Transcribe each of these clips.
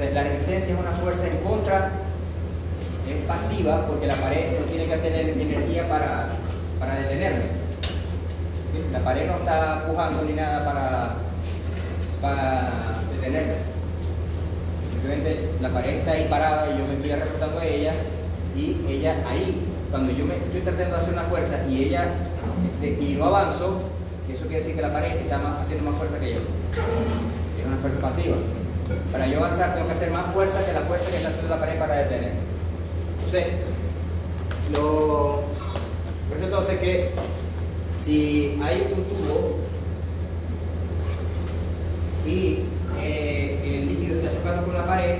sea, la resistencia es una fuerza en contra, es pasiva, porque la pared no tiene que hacer energía para detenerme. ¿Sí? La pared no está empujando ni nada para detenerme. Simplemente la pared está ahí parada y yo me estoy arrebatando a ella, y ella ahí, cuando yo me estoy tratando de hacer una fuerza y ella y no avanzo, eso quiere decir que la pared está haciendo más fuerza que yo. Es una fuerza pasiva. Para yo avanzar tengo que hacer más fuerza que la fuerza que está haciendo la pared para detener. Entonces, por eso entonces que si hay un tubo y el líquido está chocando con la pared,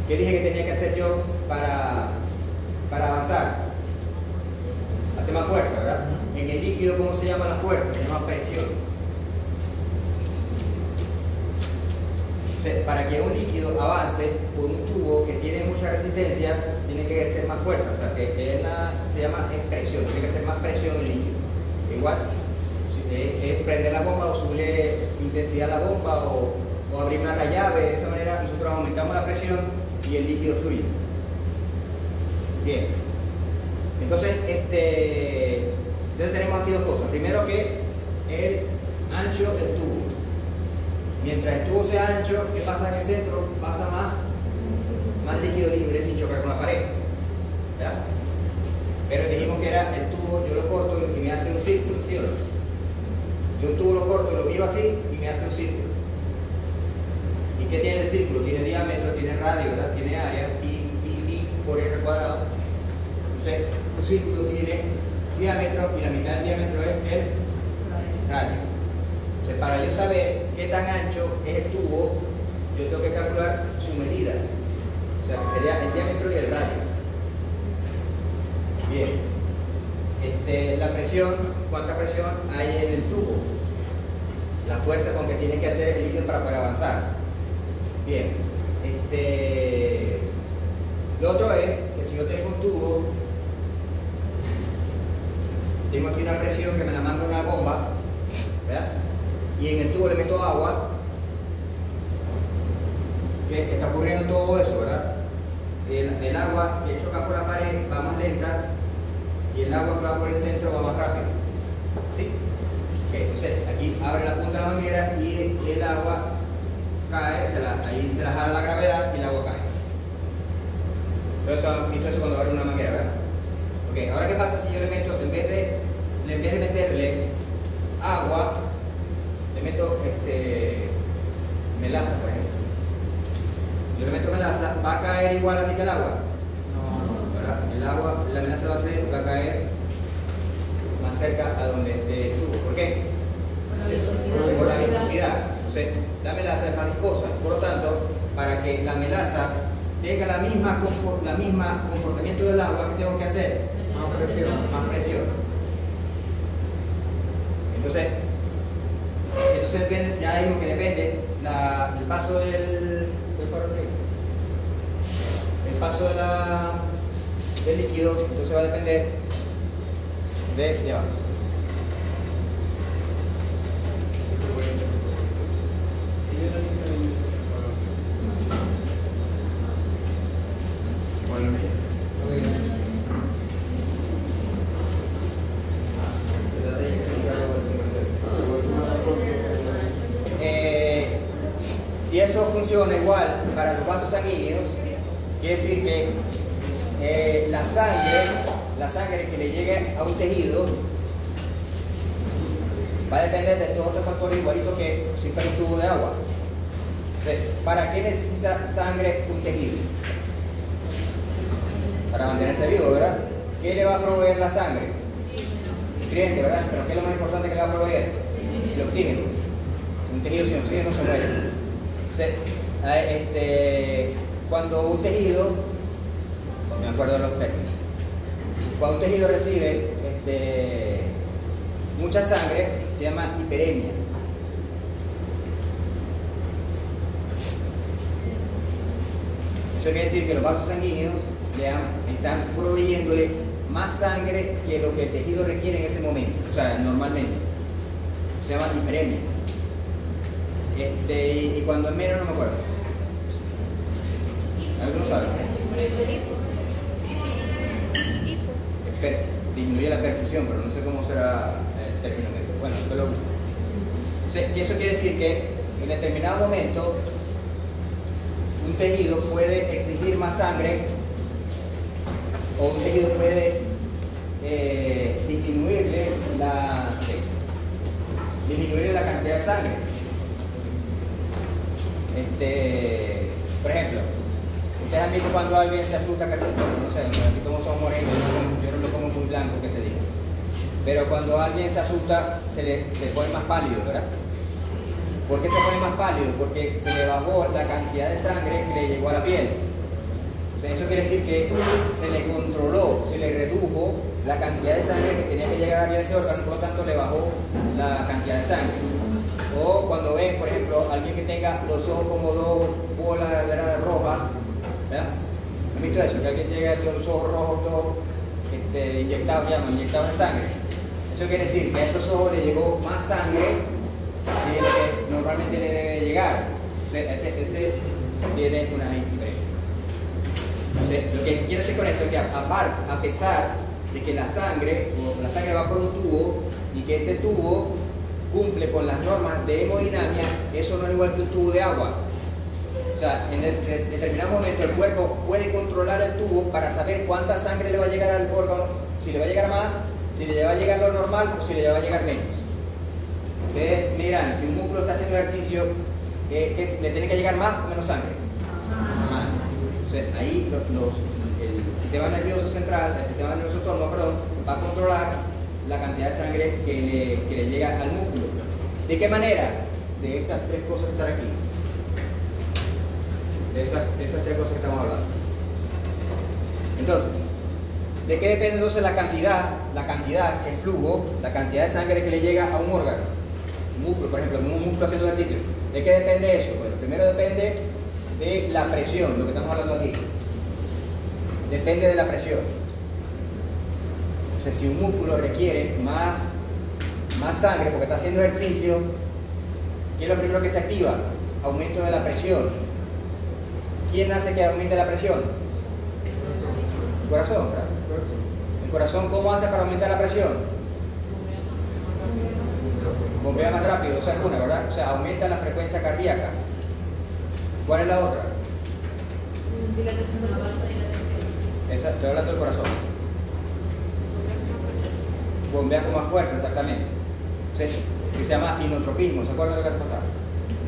¿qué dije que tenía que hacer yo para avanzar? Hacer más fuerza, ¿verdad? En el líquido, ¿cómo se llama la fuerza? Se llama presión. Entonces, para que un líquido avance por un tubo que tiene mucha resistencia, tiene que ejercer más fuerza. O sea, que se llama presión, tiene que hacer más presión el líquido. Igual, es prender la bomba o subirle intensidad a la bomba o abrir una llave. De esa manera nosotros aumentamos la presión y el líquido fluye. Bien. Entonces, tenemos aquí dos cosas. Primero, que el ancho del tubo. Mientras el tubo sea ancho, ¿qué pasa en el centro? Pasa más líquido libre sin chocar con la pared. ¿Ya? Pero dijimos que era el tubo, yo lo corto y me hace un círculo, ¿sí o no? Yo un tubo lo corto y lo miro así y me hace un círculo. ¿Y qué tiene el círculo? Tiene diámetro, tiene radio, ¿verdad? Tiene área, pi por r cuadrado. Entonces, un círculo tiene diámetro y la mitad del diámetro es el radio. Entonces, para yo saber qué tan ancho es el tubo, yo tengo que calcular su medida. O sea, que sería el diámetro y el radio. Bien. La presión, ¿cuánta presión hay en el tubo? La fuerza con que tiene que hacer el líquido para poder avanzar. Bien. Lo otro es que si yo tengo un tubo, tengo aquí una presión que me la manda una bomba, ¿verdad? Y en el tubo le meto agua, que está ocurriendo todo eso, ¿verdad? El agua que choca por la pared va más lenta y el agua que va por el centro va más rápido. ¿Sí? Okay, entonces aquí abre la punta de la manguera y el agua cae, ahí se la jala la gravedad y el agua cae. Entonces han visto eso cuando abre una manguera, ¿verdad? Ok, ahora ¿qué pasa si yo le meto, en vez de meterle agua, le meto melaza, por ejemplo? Yo le meto melaza, ¿va a caer igual así que el agua? No. ¿Verdad? El agua, la melaza va a caer más cerca a donde esté el tubo. ¿Por qué? Por la viscosidad. Entonces, la melaza es más viscosa. Por lo tanto, para que la melaza tenga la misma comportamiento del agua, ¿qué tengo que hacer? Más presión. Entonces ya vimos que depende el paso del líquido, entonces va a depender de abajo. Si eso funciona igual para los vasos sanguíneos, quiere decir que la sangre que le llegue a un tejido va a depender de todos estos factores igualitos que si fuera un tubo de agua. Entonces, ¿para qué necesita sangre un tejido? Para mantenerse vivo, ¿verdad? ¿Qué le va a proveer la sangre? Nutriente, ¿verdad? Pero ¿qué es lo más importante que le va a proveer? El oxígeno. Un tejido sin oxígeno se muere. Entonces, cuando un tejido, si me acuerdo de los términos, cuando un tejido recibe mucha sangre, se llama hiperemia. Eso quiere decir que los vasos sanguíneos están proveyéndole más sangre que lo que el tejido requiere en ese momento, o sea, normalmente. Se llama hiperemia. Y cuando es menos no me acuerdo. ¿Algunos saben? Disminuye la perfusión, pero no sé cómo será el término médico. Bueno, esto lo busco. Eso quiere decir que en determinado momento un tejido puede exigir más sangre o un tejido puede disminuirle la cantidad de sangre. Por ejemplo, ustedes han visto cuando alguien se asusta que se no sé, aquí todos somos morenos, yo no lo pongo muy blanco que se diga, pero cuando alguien se asusta se le pone más pálido, ¿verdad? ¿Por qué se pone más pálido? Porque se le bajó la cantidad de sangre que le llegó a la piel. O sea, eso quiere decir que se le controló, se le redujo la cantidad de sangre que tenía que llegar a ese órgano, por lo tanto le bajó la cantidad de sangre. O cuando ven, por ejemplo, alguien que tenga los ojos como dos bolas, ¿verdad?, rojas, ¿verdad? ¿Han visto eso? Que alguien llega con los ojos rojos todos inyectados de sangre. Eso quiere decir que a esos ojos le llegó más sangre que lo que normalmente le debe llegar. Ese tiene una diferencia. Entonces, lo que quiero decir con esto es que a pesar de que la sangre va por un tubo y que ese tubo cumple con las normas de hemodinamia, eso no es igual que un tubo de agua. O sea, en determinado momento el cuerpo puede controlar el tubo para saber cuánta sangre le va a llegar al órgano, si le va a llegar más, si le va a llegar lo normal o si le va a llegar menos. Ustedes miran, si un músculo está haciendo ejercicio, ¿le tiene que llegar más o menos sangre? Más. Entonces, ahí el sistema nervioso central, el sistema nervioso autónomo, perdón, va a controlar la cantidad de sangre que le llega al músculo. ¿De qué manera? De estas tres cosas que están aquí. De esas tres cosas que estamos hablando. Entonces, ¿de qué depende entonces la cantidad, el flujo, la cantidad de sangre que le llega a un órgano? Un músculo, por ejemplo, un músculo haciendo ejercicio. ¿De qué depende eso? Bueno, primero depende de la presión, lo que estamos hablando aquí. Depende de la presión. O sea, si un músculo requiere más sangre porque está haciendo ejercicio, ¿qué es lo primero que se activa? Aumento de la presión. ¿Quién hace que aumente la presión? El corazón, ¿verdad? ¿El corazón cómo hace para aumentar la presión? Bombea más rápido, esa es una, ¿verdad? O sea, aumenta la frecuencia cardíaca. ¿Cuál es la otra? Dilatación del vasodilatación. Esa, estoy hablando del corazón. Bombea con más fuerza, exactamente. O sea, que se llama inotropismo, ¿se acuerdan de lo que hace pasar?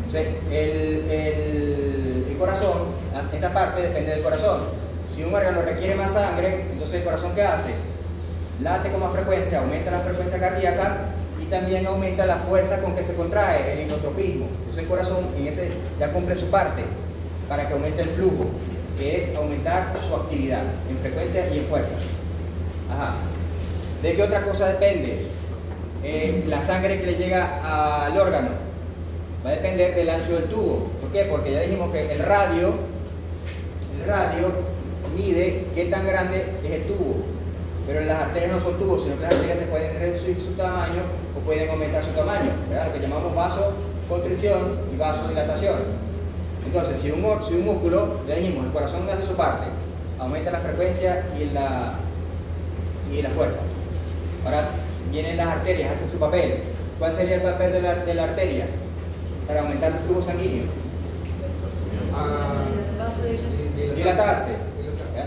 O sea, el corazón, esta parte depende del corazón. Si un órgano requiere más sangre, entonces el corazón ¿qué hace? Late con más frecuencia, aumenta la frecuencia cardíaca y también aumenta la fuerza con que se contrae, el inotropismo. Entonces el corazón en ese ya cumple su parte para que aumente el flujo, que es aumentar su actividad en frecuencia y en fuerza. Ajá. ¿De qué otra cosa depende? La sangre que le llega al órgano va a depender del ancho del tubo. ¿Por qué? Porque ya dijimos que el radio mide qué tan grande es el tubo, pero las arterias no son tubos, sino que las arterias se pueden reducir su tamaño o pueden aumentar su tamaño, ¿verdad? Lo que llamamos vasoconstricción y vasodilatación. Entonces, si un músculo, ya dijimos, el corazón hace su parte, aumenta la frecuencia y la fuerza. Ahora vienen las arterias, hacen su papel. ¿Cuál sería el papel de la arteria? Para aumentar el flujo sanguíneo. Dilatarse.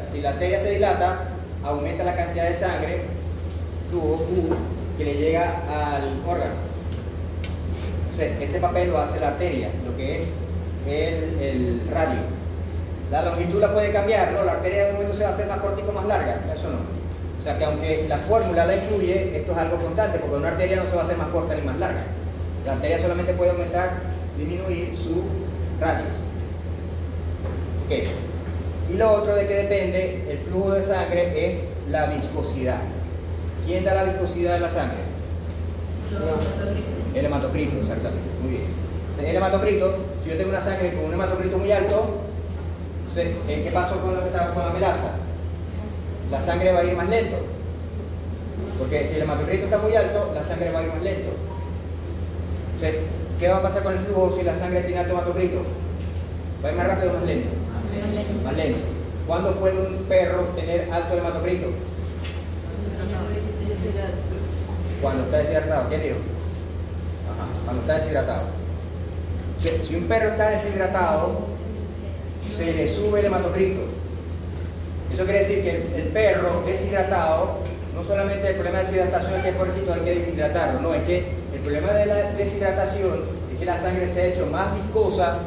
Si la arteria se dilata, aumenta la cantidad de sangre, flujo que le llega al órgano. Entonces, ese papel lo hace la arteria, lo que es el radio. La longitud la puede cambiar, ¿no? La arteria de un momento se va a hacer más cortica o más larga, eso no. O sea que aunque la fórmula la incluye, esto es algo constante, porque una arteria no se va a hacer más corta ni más larga. La arteria solamente puede aumentar, disminuir su radio. Ok. Y lo otro de que depende el flujo de sangre es la viscosidad. ¿Quién da la viscosidad de la sangre? El hematocrito, exactamente. Muy bien. Entonces, el hematocrito, si yo tengo una sangre con un hematocrito muy alto, entonces, ¿qué pasó con la melaza? La sangre va a ir más lento. Porque si el hematocrito está muy alto, la sangre va a ir más lento. Entonces, ¿qué va a pasar con el flujo si la sangre tiene alto hematocrito? ¿Va a ir más rápido o más lento? Más lento. ¿Cuándo puede un perro tener alto hematocrito? Cuando está deshidratado. ¿Qué digo? Ajá, cuando está deshidratado. Si un perro está deshidratado, se le sube el hematocrito. Eso quiere decir que el perro deshidratado, no solamente el problema de deshidratación es que el pobrecito hay que hidratarlo, no, es que el problema de la deshidratación es que la sangre se ha hecho más viscosa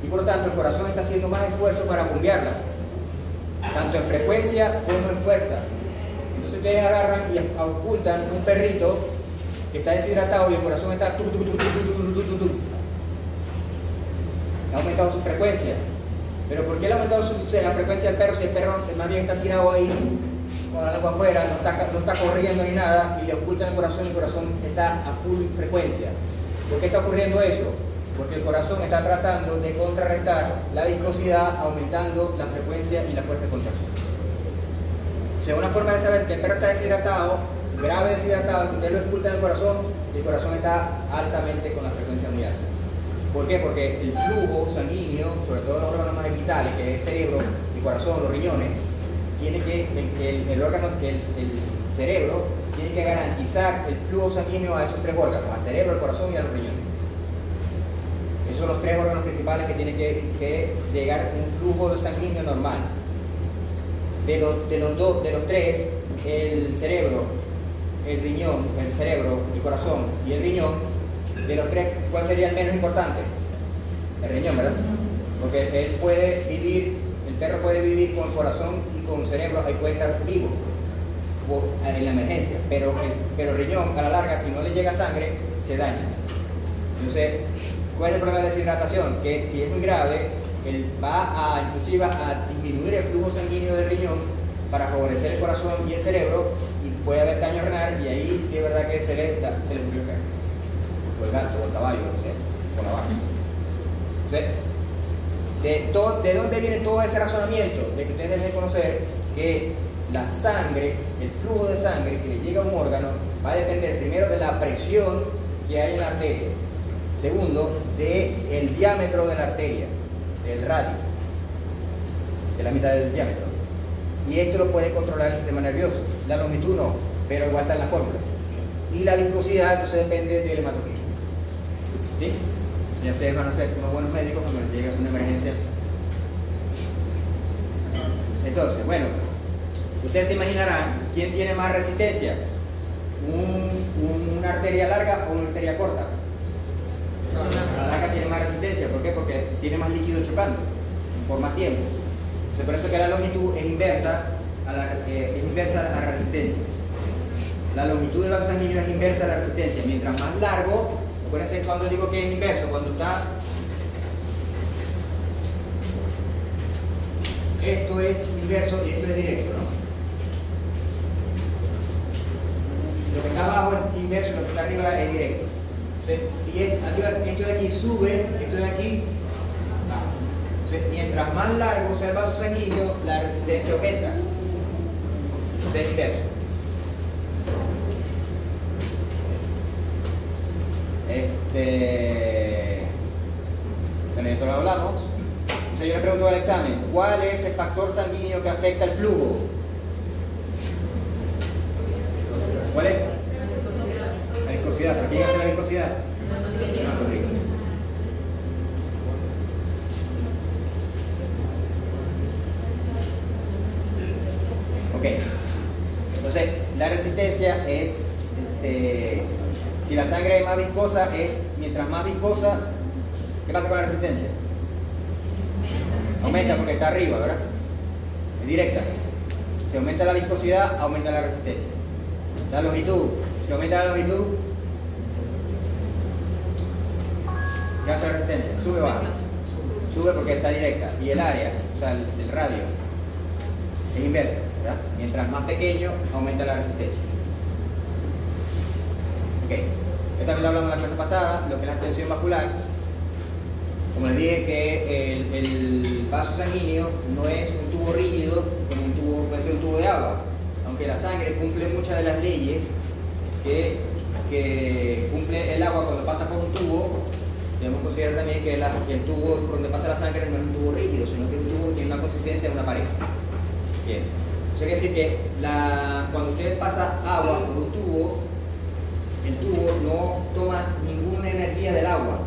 y por lo tanto el corazón está haciendo más esfuerzo para bombearla, tanto en frecuencia como en fuerza. Entonces ustedes agarran y ocultan un perrito que está deshidratado y el corazón está ha aumentado su frecuencia. Pero ¿por qué le ha aumentado la frecuencia del perro si el perro más bien está tirado ahí con la lengua afuera, no está corriendo ni nada, y le ocultan el corazón está a full frecuencia? ¿Por qué está ocurriendo eso? Porque el corazón está tratando de contrarrestar la viscosidad aumentando la frecuencia y la fuerza de contracción. O sea, una forma de saber que el perro está deshidratado, grave deshidratado, usted lo oculta en el corazón y el corazón está altamente con la frecuencia muy alta. ¿Por qué? Porque el flujo sanguíneo, sobre todo los órganos más vitales, que es el cerebro, el corazón, los riñones, tiene que, el cerebro tiene que garantizar el flujo sanguíneo a esos tres órganos, al cerebro, al corazón y a los riñones. Esos son los tres órganos principales que tienen que llegar un flujo sanguíneo normal. De los tres, el cerebro, el riñón, el cerebro, el corazón y el riñón, de los tres, ¿cuál sería el menos importante? El riñón, ¿verdad? Porque él puede vivir, el perro puede vivir con corazón y con cerebro, ahí puede estar vivo en la emergencia, pero el riñón a la larga, si no le llega sangre, se daña. Entonces, ¿cuál es el problema de deshidratación? Que si es muy grave, él va inclusive a disminuir el flujo sanguíneo del riñón para favorecer el corazón y el cerebro, y puede haber daño renal, y ahí sí es verdad que se le murió el perro, o el gato, o el caballo, o sea, o la vaca. Entonces, ¿de dónde viene todo ese razonamiento? De que ustedes deben conocer que la sangre, el flujo de sangre que le llega a un órgano va a depender primero de la presión que hay en la arteria, segundo, del diámetro de la arteria, del radio, de la mitad del diámetro, y esto lo puede controlar el sistema nervioso. La longitud no, pero igual está en la fórmula, y la viscosidad entonces depende del hematocrito. ¿Sí? Ya ustedes van a ser unos buenos médicos cuando les llegue una emergencia. Entonces, bueno, ustedes se imaginarán quién tiene más resistencia, una arteria larga o una arteria corta. La larga tiene más resistencia. ¿Por qué? Porque tiene más líquido chocando por más tiempo. Entonces, por eso que la longitud es inversa a la resistencia. La longitud del vaso sanguíneo es inversa a la resistencia. Mientras más largo, acuérdense cuando digo que es inverso, cuando está, esto es inverso y esto es directo, ¿no? Lo que está abajo es inverso y lo que está arriba es directo. Entonces, si esto de aquí sube, esto de aquí baja. Entonces, mientras más largo sea el vaso sanguíneo, la resistencia aumenta. Entonces es inverso. Bueno, esto lo hablamos. Entonces yo le pregunto al examen, ¿cuál es el factor sanguíneo que afecta el flujo? ¿Cuál es? La viscosidad. ¿Para quién hace la viscosidad? Ok. Entonces, la resistencia es si la sangre es más viscosa, mientras más viscosa, ¿qué pasa con la resistencia? Aumenta porque está arriba, ¿verdad? Es directa. Si aumenta la viscosidad, aumenta la resistencia. La longitud, si aumenta la longitud, ¿qué hace la resistencia? Sube o baja. Sube porque está directa. Y el área, o sea, el radio, es inversa, ¿verdad? Mientras más pequeño, aumenta la resistencia. Okay. Esto también lo hablamos en la clase pasada, lo que es la tensión vascular. Como les dije que el vaso sanguíneo no es un tubo rígido como puede ser un tubo de agua, aunque la sangre cumple muchas de las leyes que cumple el agua cuando pasa por un tubo. Debemos considerar también que el tubo por donde pasa la sangre no es un tubo rígido, sino que es un tubo que tiene una consistencia de una pared. Bien. Eso quiere decir que cuando usted pasa agua por un tubo, el tubo no toma ninguna energía del agua.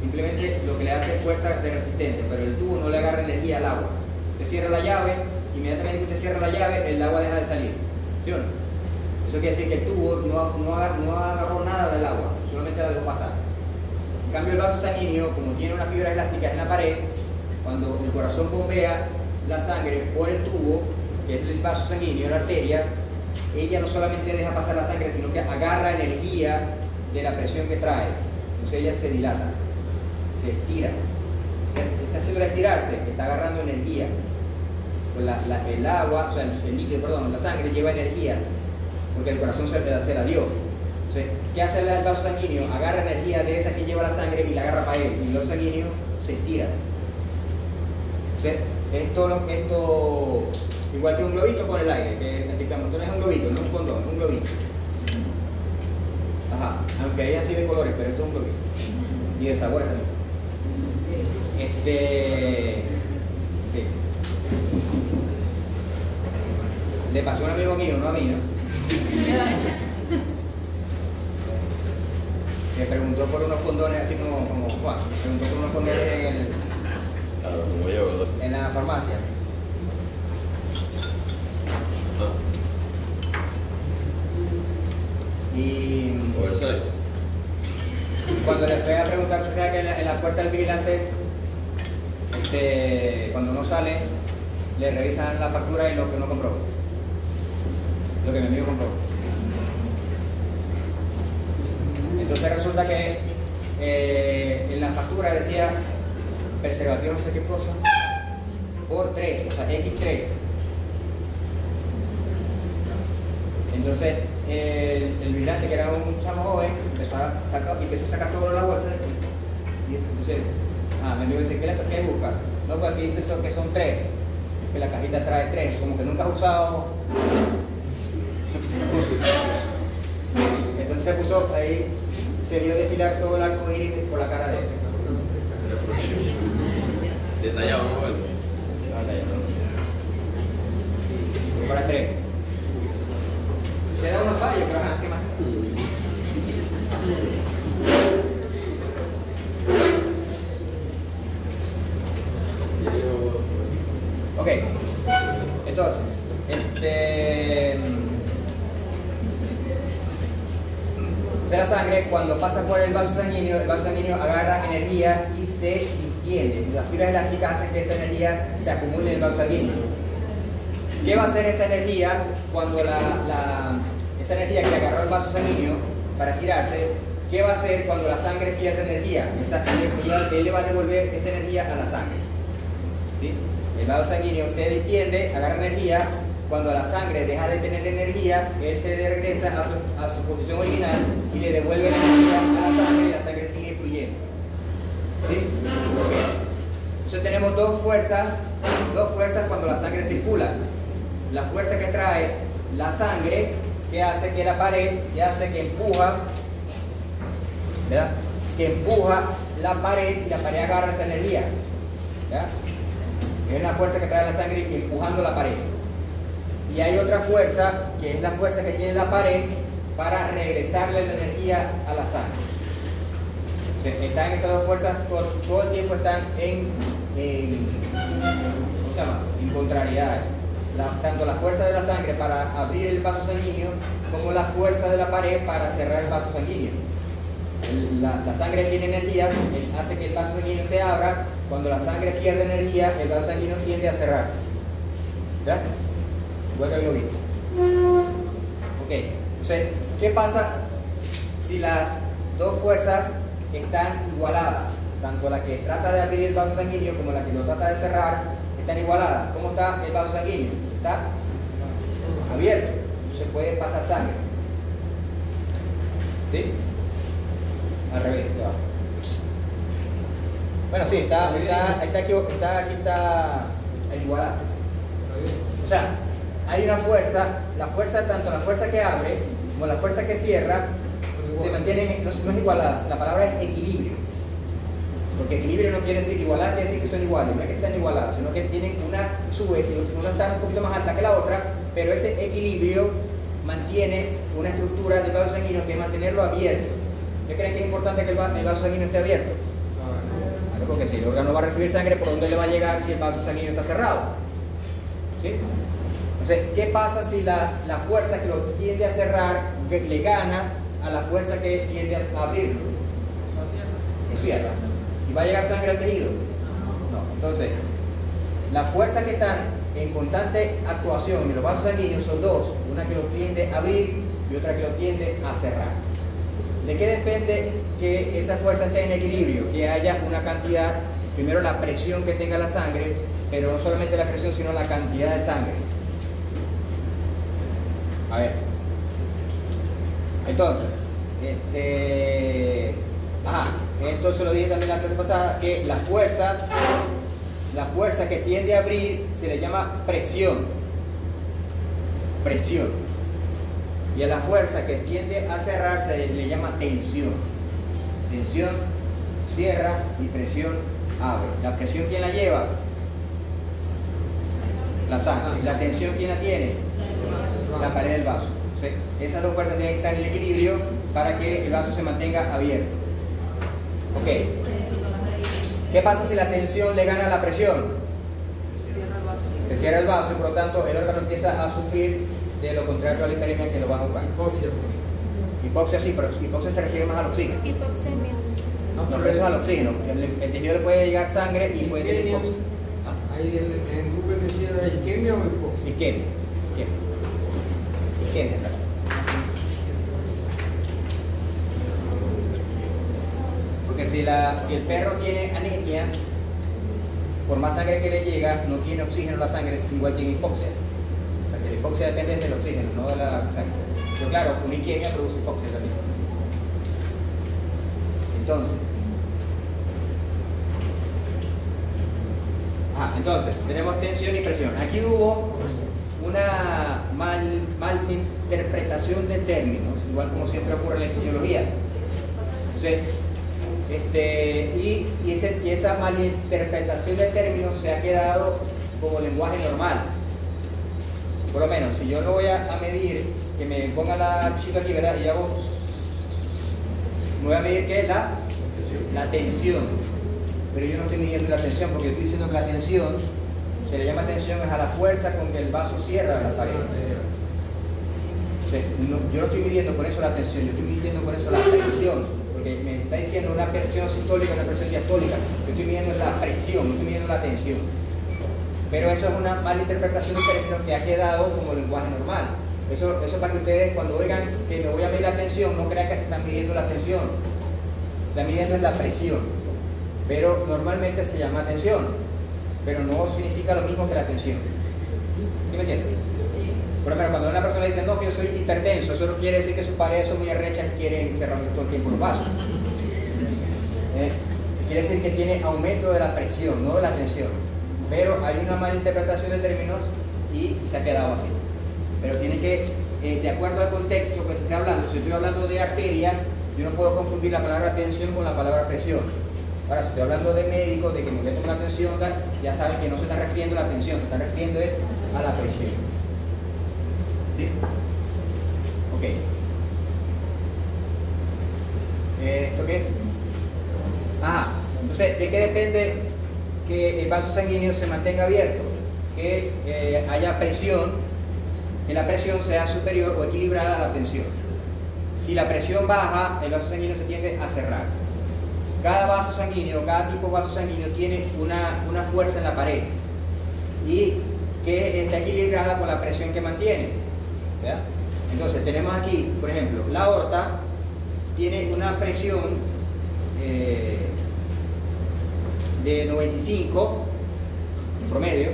Simplemente lo que le hace es fuerza de resistencia, pero el tubo no le agarra energía al agua. Usted cierra la llave, inmediatamente que usted cierra la llave, el agua deja de salir. ¿Sí o no? Eso quiere decir que el tubo no agarró nada del agua, solamente la dejó pasar. En cambio, el vaso sanguíneo, como tiene unas fibras elásticas en la pared, cuando el corazón bombea la sangre por el tubo, que es el vaso sanguíneo, la arteria, ella no solamente deja pasar la sangre, sino que agarra energía de la presión que trae. Entonces ella se dilata, se estira. Está haciendo estirarse, está agarrando energía. Pues el agua, o sea, el líquido, perdón, la sangre lleva energía, porque el corazón se la dio. Entonces, ¿qué hace el vaso sanguíneo? Agarra energía de esa que lleva la sangre y la agarra para él. Y el vaso sanguíneo se estira. Entonces, esto igual que un globito con el aire, que explicamos. Esto no es un globito, no es un condón, es un globito. Ajá, aunque hay así de colores, pero esto es un globito. Y de sabores también. Sí. Le pasó a un amigo mío, no a mí, ¿no? Me preguntó por unos condones, así como Juan. Me preguntó por unos condones en la farmacia. Y cuando le fue a preguntar, o sea, que en la puerta del vigilante, cuando uno sale, le revisan la factura y lo que uno compró, lo que mi amigo compró. Entonces resulta que en la factura decía preservativo no sé qué cosa por 3, o sea, X3. Entonces el vigilante, que era un chamo joven, empezó a sacar todo de la bolsa. Y entonces, mi amigo dice, ¿qué busca? No, pues aquí dice que son 3, que la cajita trae 3, como que nunca has usado. Entonces se puso ahí, se vio desfilar todo el arco iris por la cara de él. Detallado, ¿no? Para 3. Se da unos fallos, pero ¿qué más? Ok. Entonces, la sangre, cuando pasa por el vaso sanguíneo agarra energía y se distiende. Las fibras elásticas hacen que esa energía se acumule en el vaso sanguíneo. ¿Qué va a hacer esa energía cuando esa energía que agarró el vaso sanguíneo para estirarse? ¿Qué va a hacer cuando la sangre pierde energía? Él le va a devolver esa energía a la sangre. ¿Sí? El vaso sanguíneo se distiende, agarra energía. Cuando la sangre deja de tener energía, él se regresa a su posición original y le devuelve la energía a la sangre y la sangre sigue fluyendo. ¿Sí? Okay. Entonces tenemos dos fuerzas cuando la sangre circula. La fuerza que trae la sangre, que hace que la pared, que empuja, ¿verdad? Que empuja la pared y la pared agarra esa energía. ¿Verdad? Es una fuerza que trae la sangre empujando la pared. Y hay otra fuerza, que es la fuerza que tiene la pared para regresarle la energía a la sangre. Están esas dos fuerzas, todo el tiempo están en contrariedades. Tanto la fuerza de la sangre para abrir el vaso sanguíneo, como la fuerza de la pared para cerrar el vaso sanguíneo. La sangre tiene energía, hace que el vaso sanguíneo se abra. Cuando la sangre pierde energía, el vaso sanguíneo tiende a cerrarse. ¿Verdad? Igual que el globito. Ok, entonces, ¿qué pasa si las dos fuerzas están igualadas? Tanto la que trata de abrir el vaso sanguíneo como la que lo trata de cerrar están igualadas. ¿Cómo está el vaso sanguíneo? Está abierto, entonces puede pasar sangre. ¿Sí? Al revés, se va. Bueno, sí, está igualada. O sea, hay una fuerza, tanto la fuerza que abre como la fuerza que cierra se mantienen, no es igualadas. La palabra es equilibrio. Porque equilibrio no quiere decir igualdad, quiere decir que son iguales, no es que están igualadas, sino que tienen una sube, una está un poquito más alta que la otra, pero ese equilibrio mantiene una estructura del vaso sanguíneo que es mantenerlo abierto. ¿Qué creen que es importante que el vaso sanguíneo esté abierto? Claro, porque si el órgano va a recibir sangre, ¿por dónde le va a llegar si el vaso sanguíneo está cerrado? ¿Sí? Entonces, ¿qué pasa si la fuerza que lo tiende a cerrar le gana a la fuerza que tiende a abrirlo? Lo cierra. ¿Y va a llegar sangre al tejido? No. Entonces, las fuerzas que están en constante actuación en los vasos sanguíneos son dos, una que lo tiende a abrir y otra que lo tiende a cerrar. ¿De qué depende que esa fuerza esté en equilibrio? Que haya una cantidad, primero la presión que tenga la sangre, pero no solamente la presión, sino la cantidad de sangre. A ver. Entonces, esto se lo dije también la clase pasada, que la fuerza que tiende a abrir se le llama presión. Presión. Y a la fuerza que tiende a cerrar se le llama tensión. Tensión cierra y presión abre. ¿La presión quién la lleva? La sangre. ¿La tensión quién la tiene? La pared del vaso. ¿Sí? Esas dos fuerzas tienen que estar en equilibrio para que el vaso se mantenga abierto. Ok. ¿Qué pasa si la tensión le gana a la presión? Se cierra el vaso y por lo tanto el órgano empieza a sufrir de lo contrario a la hiperemia que lo va a jugar. Hipoxia. Hipoxia sí, pero hipoxia se refiere más al oxígeno. Hipoxemia. No, pero eso es al oxígeno. El tejido le puede llegar sangre y puede tener hipoxia. Ahí en Google decía isquemia o hipoxia. Isquemia. Isquemia, exacto. Porque si el perro tiene anemia, por más sangre que le llega, no tiene oxígeno en la sangre, es igual que hipoxia. O sea que la hipoxia depende del oxígeno, no de la sangre. Pero claro, una isquemia produce hipoxia también. Entonces, tenemos tensión y presión. Aquí hubo una mal interpretación de términos, igual como siempre ocurre en la fisiología. Entonces, y esa malinterpretación de términos se ha quedado como lenguaje normal. Por lo menos, si yo no voy a medir, que me ponga la chica aquí, ¿verdad? Y hago, me voy a medir ¿qué? La tensión. Pero yo no estoy midiendo la tensión, porque estoy diciendo que la tensión, se le llama tensión es a la fuerza con que el vaso cierra la pared. O sea, yo no estoy midiendo con eso la tensión, yo estoy midiendo con eso la presión, porque me está diciendo una presión sistólica y una presión diastólica. Yo estoy midiendo la presión, no estoy midiendo la tensión. Pero eso es una mala interpretación de términos que ha quedado como lenguaje normal. Eso para que ustedes cuando oigan que me voy a medir la tensión, no crean que se están midiendo la tensión. Se está midiendo la presión. Pero normalmente se llama tensión, pero no significa lo mismo que la tensión. ¿Sí me entiendes? Sí. Por ejemplo, cuando una persona dice, no, que yo soy hipertenso, eso no quiere decir que sus paredes son muy arrechas y quieren cerrar todo el tiempo los vasos. Quiere decir que tiene aumento de la presión, no de la tensión. Pero hay una mala interpretación de términos y se ha quedado así. Pero tiene que, de acuerdo al contexto que se está hablando, si estoy hablando de arterias, yo no puedo confundir la palabra tensión con la palabra presión. Ahora, si estoy hablando de médicos, de que me meto una tensión, ya saben que no se está refiriendo a la tensión, se está refiriendo es a la presión. ¿Sí? Ok. ¿Esto qué es? Entonces, ¿de qué depende que el vaso sanguíneo se mantenga abierto? Que haya presión, que la presión sea superior o equilibrada a la tensión. Si la presión baja, el vaso sanguíneo se tiende a cerrar. Cada vaso sanguíneo, cada tipo de vaso sanguíneo tiene una fuerza en la pared y que está equilibrada con la presión que mantiene. ¿Verdad? Entonces tenemos aquí, por ejemplo, la aorta tiene una presión de 95 en promedio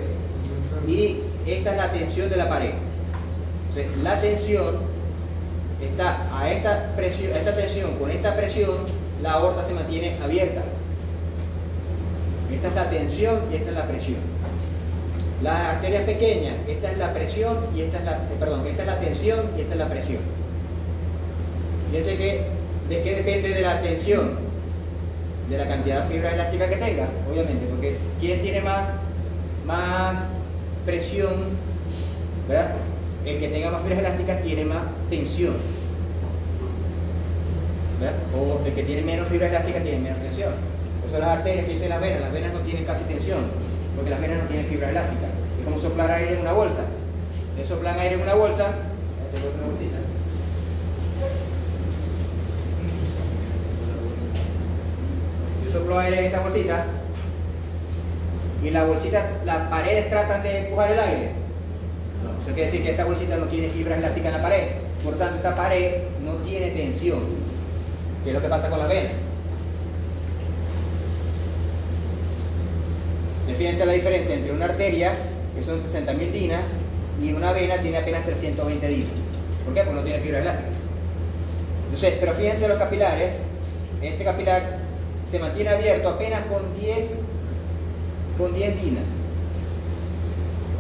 y esta es la tensión de la pared. Entonces, la tensión está a esta tensión con esta presión. La aorta se mantiene abierta. Esta es la tensión y esta es la presión. Las arterias pequeñas, esta es la presión y esta es esta es la tensión y esta es la presión. Fíjense que, ¿de qué depende de la tensión? de la cantidad de fibra elástica que tenga, obviamente, porque ¿quién tiene más presión? ¿Verdad? El que tenga más fibras elásticas tiene más tensión, ¿verdad? O el que tiene menos fibra elástica tiene menos tensión. Por eso las arterias, fíjense las venas no tienen casi tensión, porque las venas no tienen fibra elástica. Es como soplar aire en una bolsa. Ustedes soplan aire en una bolsa, tengo una bolsita. Yo soplo aire en esta bolsita y en la bolsita las paredes tratan de empujar el aire. No, eso quiere decir que esta bolsita no tiene fibra elástica en la pared, por lo tanto esta pared no tiene tensión, que es lo que pasa con las venas. Fíjense la diferencia entre una arteria, que son 60.000 dinas, y una vena tiene apenas 320 dinas. ¿Por qué? Porque no tiene fibra elástica. Entonces, pero fíjense los capilares. Este capilar se mantiene abierto apenas con 10 dinas.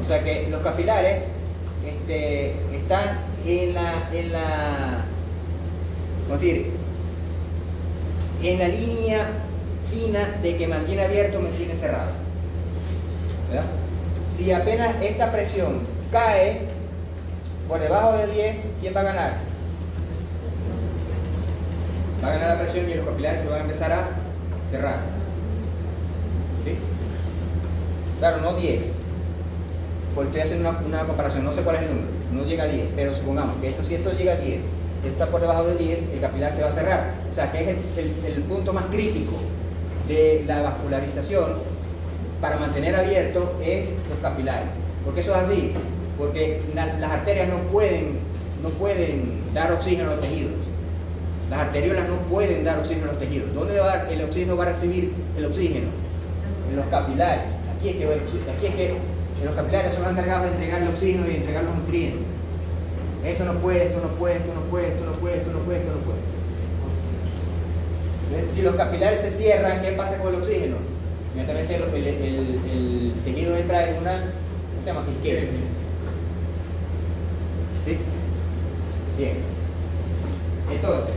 O sea que los capilares están vamos a decir, en la línea fina de que mantiene abierto o mantiene cerrado, ¿verdad? Si apenas esta presión cae por debajo de 10, ¿quién va a ganar? Va a ganar la presión y los capilares se van a empezar a cerrar. ¿Sí? Claro, no 10, porque estoy haciendo una comparación, no sé cuál es el número, no llega a 10, pero supongamos que si esto llega a 10, esto está por debajo de 10, el capilar se va a cerrar. O sea que es el punto más crítico de la vascularización para mantener abierto es los capilares. ¿Por qué eso es así? Porque las arterias no pueden dar oxígeno a los tejidos. Las arteriolas no pueden dar oxígeno a los tejidos. ¿Dónde el oxígeno va a recibir el oxígeno? En los capilares. Aquí es que los capilares son los encargados de entregar el oxígeno y de entregar los nutrientes. Esto no puede, esto no puede, esto no puede, esto no puede, esto no puede, esto no puede. Si los capilares se cierran, ¿qué pasa con el oxígeno? Inmediatamente el tejido entra en una, ¿cómo se llama? Quisqueya. ¿Sí? Bien. Entonces,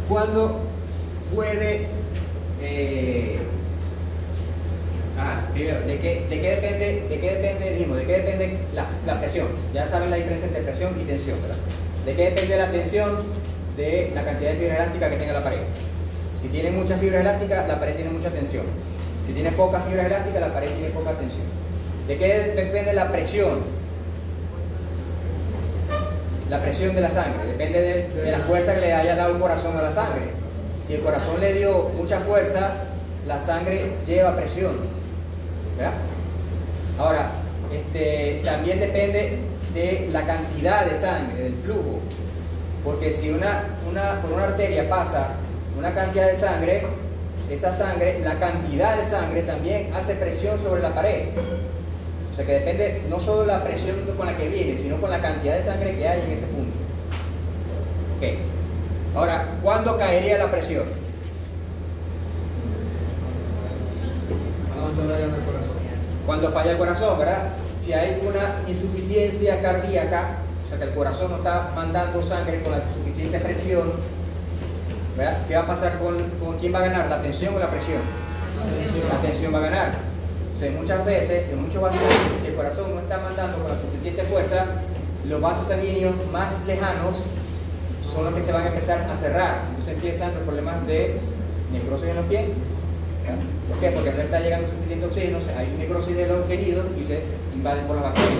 ¿cuándo puede primero, ¿de qué depende la presión? Ya saben la diferencia entre presión y tensión, ¿verdad? ¿De qué depende la tensión? De la cantidad de fibra elástica que tenga la pared. Si tiene mucha fibra elástica, la pared tiene mucha tensión. Si tiene poca fibra elástica, la pared tiene poca tensión. ¿De qué depende la presión? La presión de la sangre. Depende de la fuerza que le haya dado el corazón a la sangre. Si el corazón le dio mucha fuerza, la sangre lleva presión, ¿verdad? Ahora, también depende de la cantidad de sangre, del flujo. Porque si por una arteria pasa una cantidad de sangre, esa sangre, la cantidad de sangre también hace presión sobre la pared. O sea que depende no solo de la presión con la que viene, sino con la cantidad de sangre que hay en ese punto. Ok. Ahora, ¿cuándo caería la presión? Cuando falla el corazón, ¿verdad? Si hay una insuficiencia cardíaca, o sea que el corazón no está mandando sangre con la suficiente presión, ¿verdad? ¿Qué va a pasar con quién va a ganar? ¿La tensión o la presión? La tensión va a ganar. O sea, muchas veces, en muchos vasos sanguíneos, si el corazón no está mandando con la suficiente fuerza, los vasos sanguíneos más lejanos son los que se van a empezar a cerrar. Entonces empiezan los problemas de necrosis en los pies. ¿Por qué? Porque no está llegando suficiente oxígeno, o sea, hay necrosis de los tejidos y se invaden por las bacterias.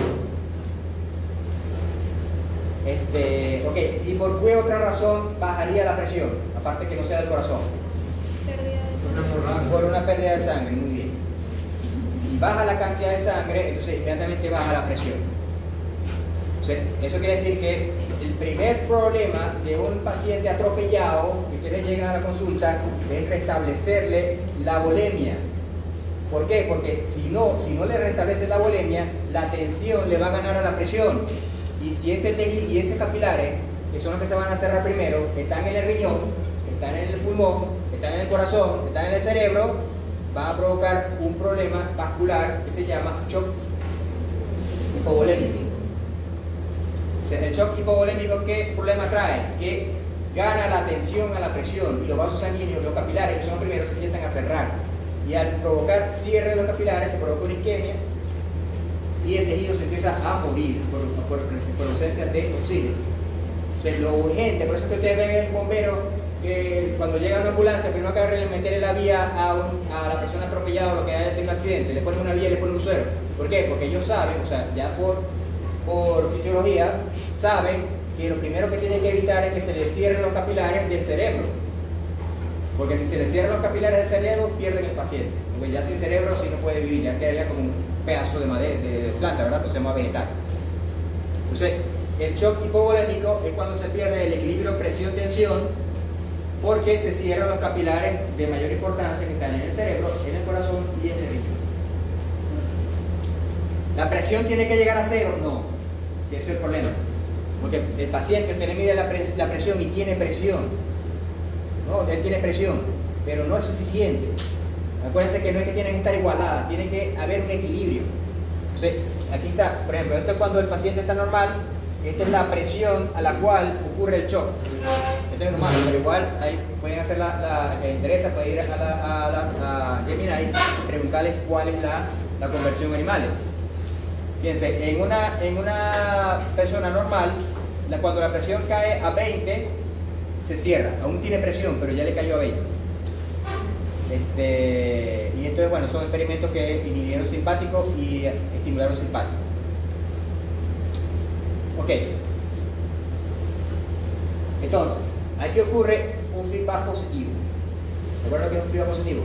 Ok, ¿y por qué otra razón bajaría la presión? Aparte que no sea del corazón. Por una pérdida de sangre, muy bien. Si baja la cantidad de sangre, entonces inmediatamente baja la presión. O sea, eso quiere decir que el primer problema de un paciente atropellado, que ustedes llegan a la consulta, es restablecerle la volemia. ¿Por qué? Porque si no le restablece la volemia, la tensión le va a ganar a la presión. Y si ese tejido y esos capilares, que son los que se van a cerrar primero, están en el riñón, están en el pulmón, están en el corazón, están en el cerebro, va a provocar un problema vascular que se llama shock hipovolémico. Entonces, el shock hipovolémico, ¿qué problema trae? Que gana la tensión a la presión y los vasos sanguíneos, los capilares, que son los primeros, empiezan a cerrar. Y al provocar cierre de los capilares se provoca una isquemia y el tejido se empieza a morir por ausencia de oxígeno. O sea, lo urgente, por eso que ustedes ven el bombero que cuando llega una ambulancia, primero que hace es meterle la vía a la persona atropellada o lo que haya tenido un accidente, le ponen una vía y le ponen un suero. ¿Por qué? Porque ellos saben, o sea, ya por fisiología, saben que lo primero que tienen que evitar es que se le cierren los capilares del cerebro. Porque si se le cierran los capilares del cerebro, pierden el paciente. Porque ya sin cerebro sí no puede vivir, ya quedaría como un pedazo de madera, de planta, ¿verdad? Pues se llama vegetal. Entonces, el shock hipovolémico es cuando se pierde el equilibrio presión-tensión porque se cierran los capilares de mayor importancia que están en el cerebro, en el corazón y en el riñón. ¿La presión tiene que llegar a cero? No, que ese es el problema. Porque el paciente, usted le mide la presión y tiene presión. No, él tiene presión, pero no es suficiente. Acuérdense que no es que tienen que estar igualadas, tiene que haber un equilibrio. Entonces, aquí está, por ejemplo, esto es cuando el paciente está normal, esta es la presión a la cual ocurre el shock. Esto es normal, pero igual ahí pueden hacer la que les interesa, puede ir a Gemini y preguntarles cuál es la conversión en animales. Fíjense, en una persona normal, cuando la presión cae a 20, se cierra, aún tiene presión, pero ya le cayó a 20. Y entonces, bueno, son experimentos que inhibieron simpático y estimularon simpático. Ok. Entonces, aquí ocurre un feedback positivo. ¿Recuerdan que es un feedback positivo?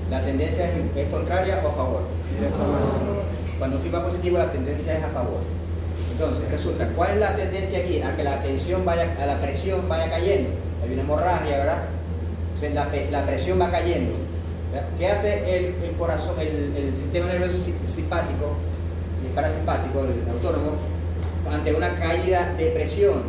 La tendencia es contraria o a favor. Cuando un feedback positivo, la tendencia es a favor. Entonces, resulta, ¿cuál es la tendencia aquí? A que la tensión a la presión vaya cayendo. Hay una hemorragia, ¿verdad? Entonces, la presión va cayendo. ¿Verdad? ¿Qué hace el corazón, el sistema nervioso simpático, el parasimpático, el autónomo, ante una caída de presión?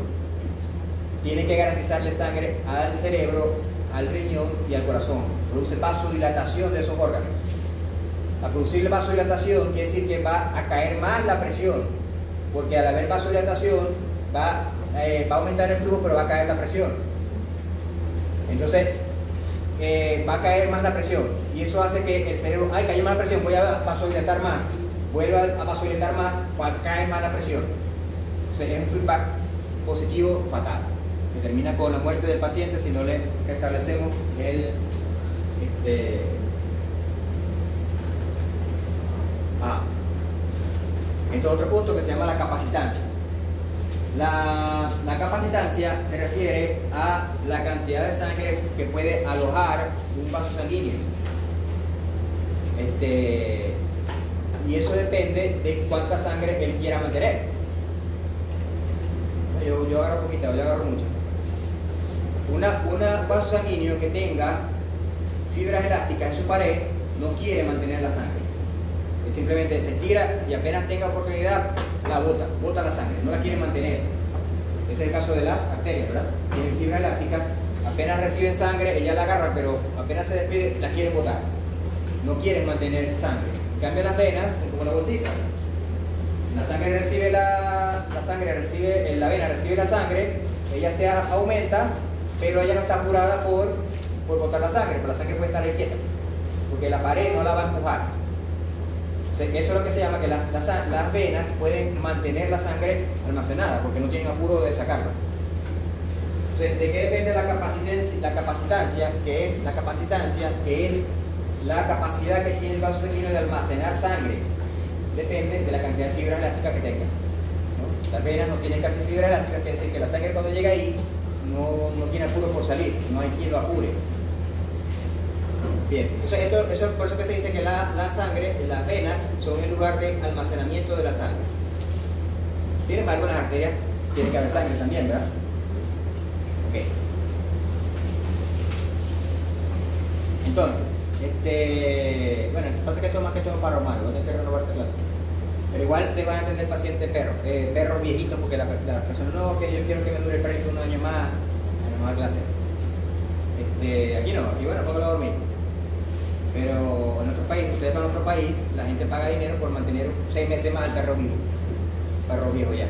Tiene que garantizarle sangre al cerebro, al riñón y al corazón. Produce vasodilatación de esos órganos. Al producir vasodilatación quiere decir que va a caer más la presión, porque al haber vasodilatación va a aumentar el flujo, pero va a caer la presión. Entonces va a caer más la presión y eso hace que el cerebro, ay, cayó más la presión, voy a vasodilatar más, vuelve a vasodilatar más, cae más la presión. Entonces es un feedback positivo fatal, que termina con la muerte del paciente si no le restablecemos Este es otro punto que se llama la capacitancia. La capacitancia se refiere a la cantidad de sangre que puede alojar un vaso sanguíneo. Y eso depende de cuánta sangre él quiera mantener. Yo agarro poquita, yo agarro mucho. Un vaso sanguíneo que tenga fibras elásticas en su pared no quiere mantener la sangre. Él simplemente se tira y apenas tenga oportunidad, la bota la sangre, no la quiere mantener. Ese es el caso de las arterias, ¿verdad? Tienen fibra elástica, apenas reciben sangre, ellas la agarran, pero apenas se despide, la quieren botar. No quieren mantener sangre. En cambio, las venas son como la bolsita. La vena recibe la sangre, ella se aumenta, pero ella no está apurada por botar la sangre, pero la sangre puede estar ahí quieta, porque la pared no la va a empujar. Eso es lo que se llama que las venas pueden mantener la sangre almacenada porque no tienen apuro de sacarla. Entonces, ¿de qué depende la capacitancia? Que es la capacidad que tiene el vaso sanguíneo de almacenar sangre. Depende de la cantidad de fibra elástica que tenga, ¿no? Las venas no tienen casi fibra elástica, quiere decir que la sangre cuando llega ahí no tiene apuro por salir, no hay quien lo apure. Bien, entonces eso por eso que se dice que la sangre, las venas, son el lugar de almacenamiento de la sangre. Sin embargo, en las arterias tiene que haber sangre también, ¿verdad? Ok. Entonces, bueno, pasa que esto más que todo para Romano, no tienes que renovar esta clase. Pero igual te van a atender pacientes perros viejitos, porque la persona, no, que yo quiero que me dure el perrito un año más, en la clase. Aquí no, aquí bueno, póngalo a dormir. Pero en otro país, ustedes van a otro país, la gente paga dinero por mantener 6 meses más al perro vivo, perro viejo ya.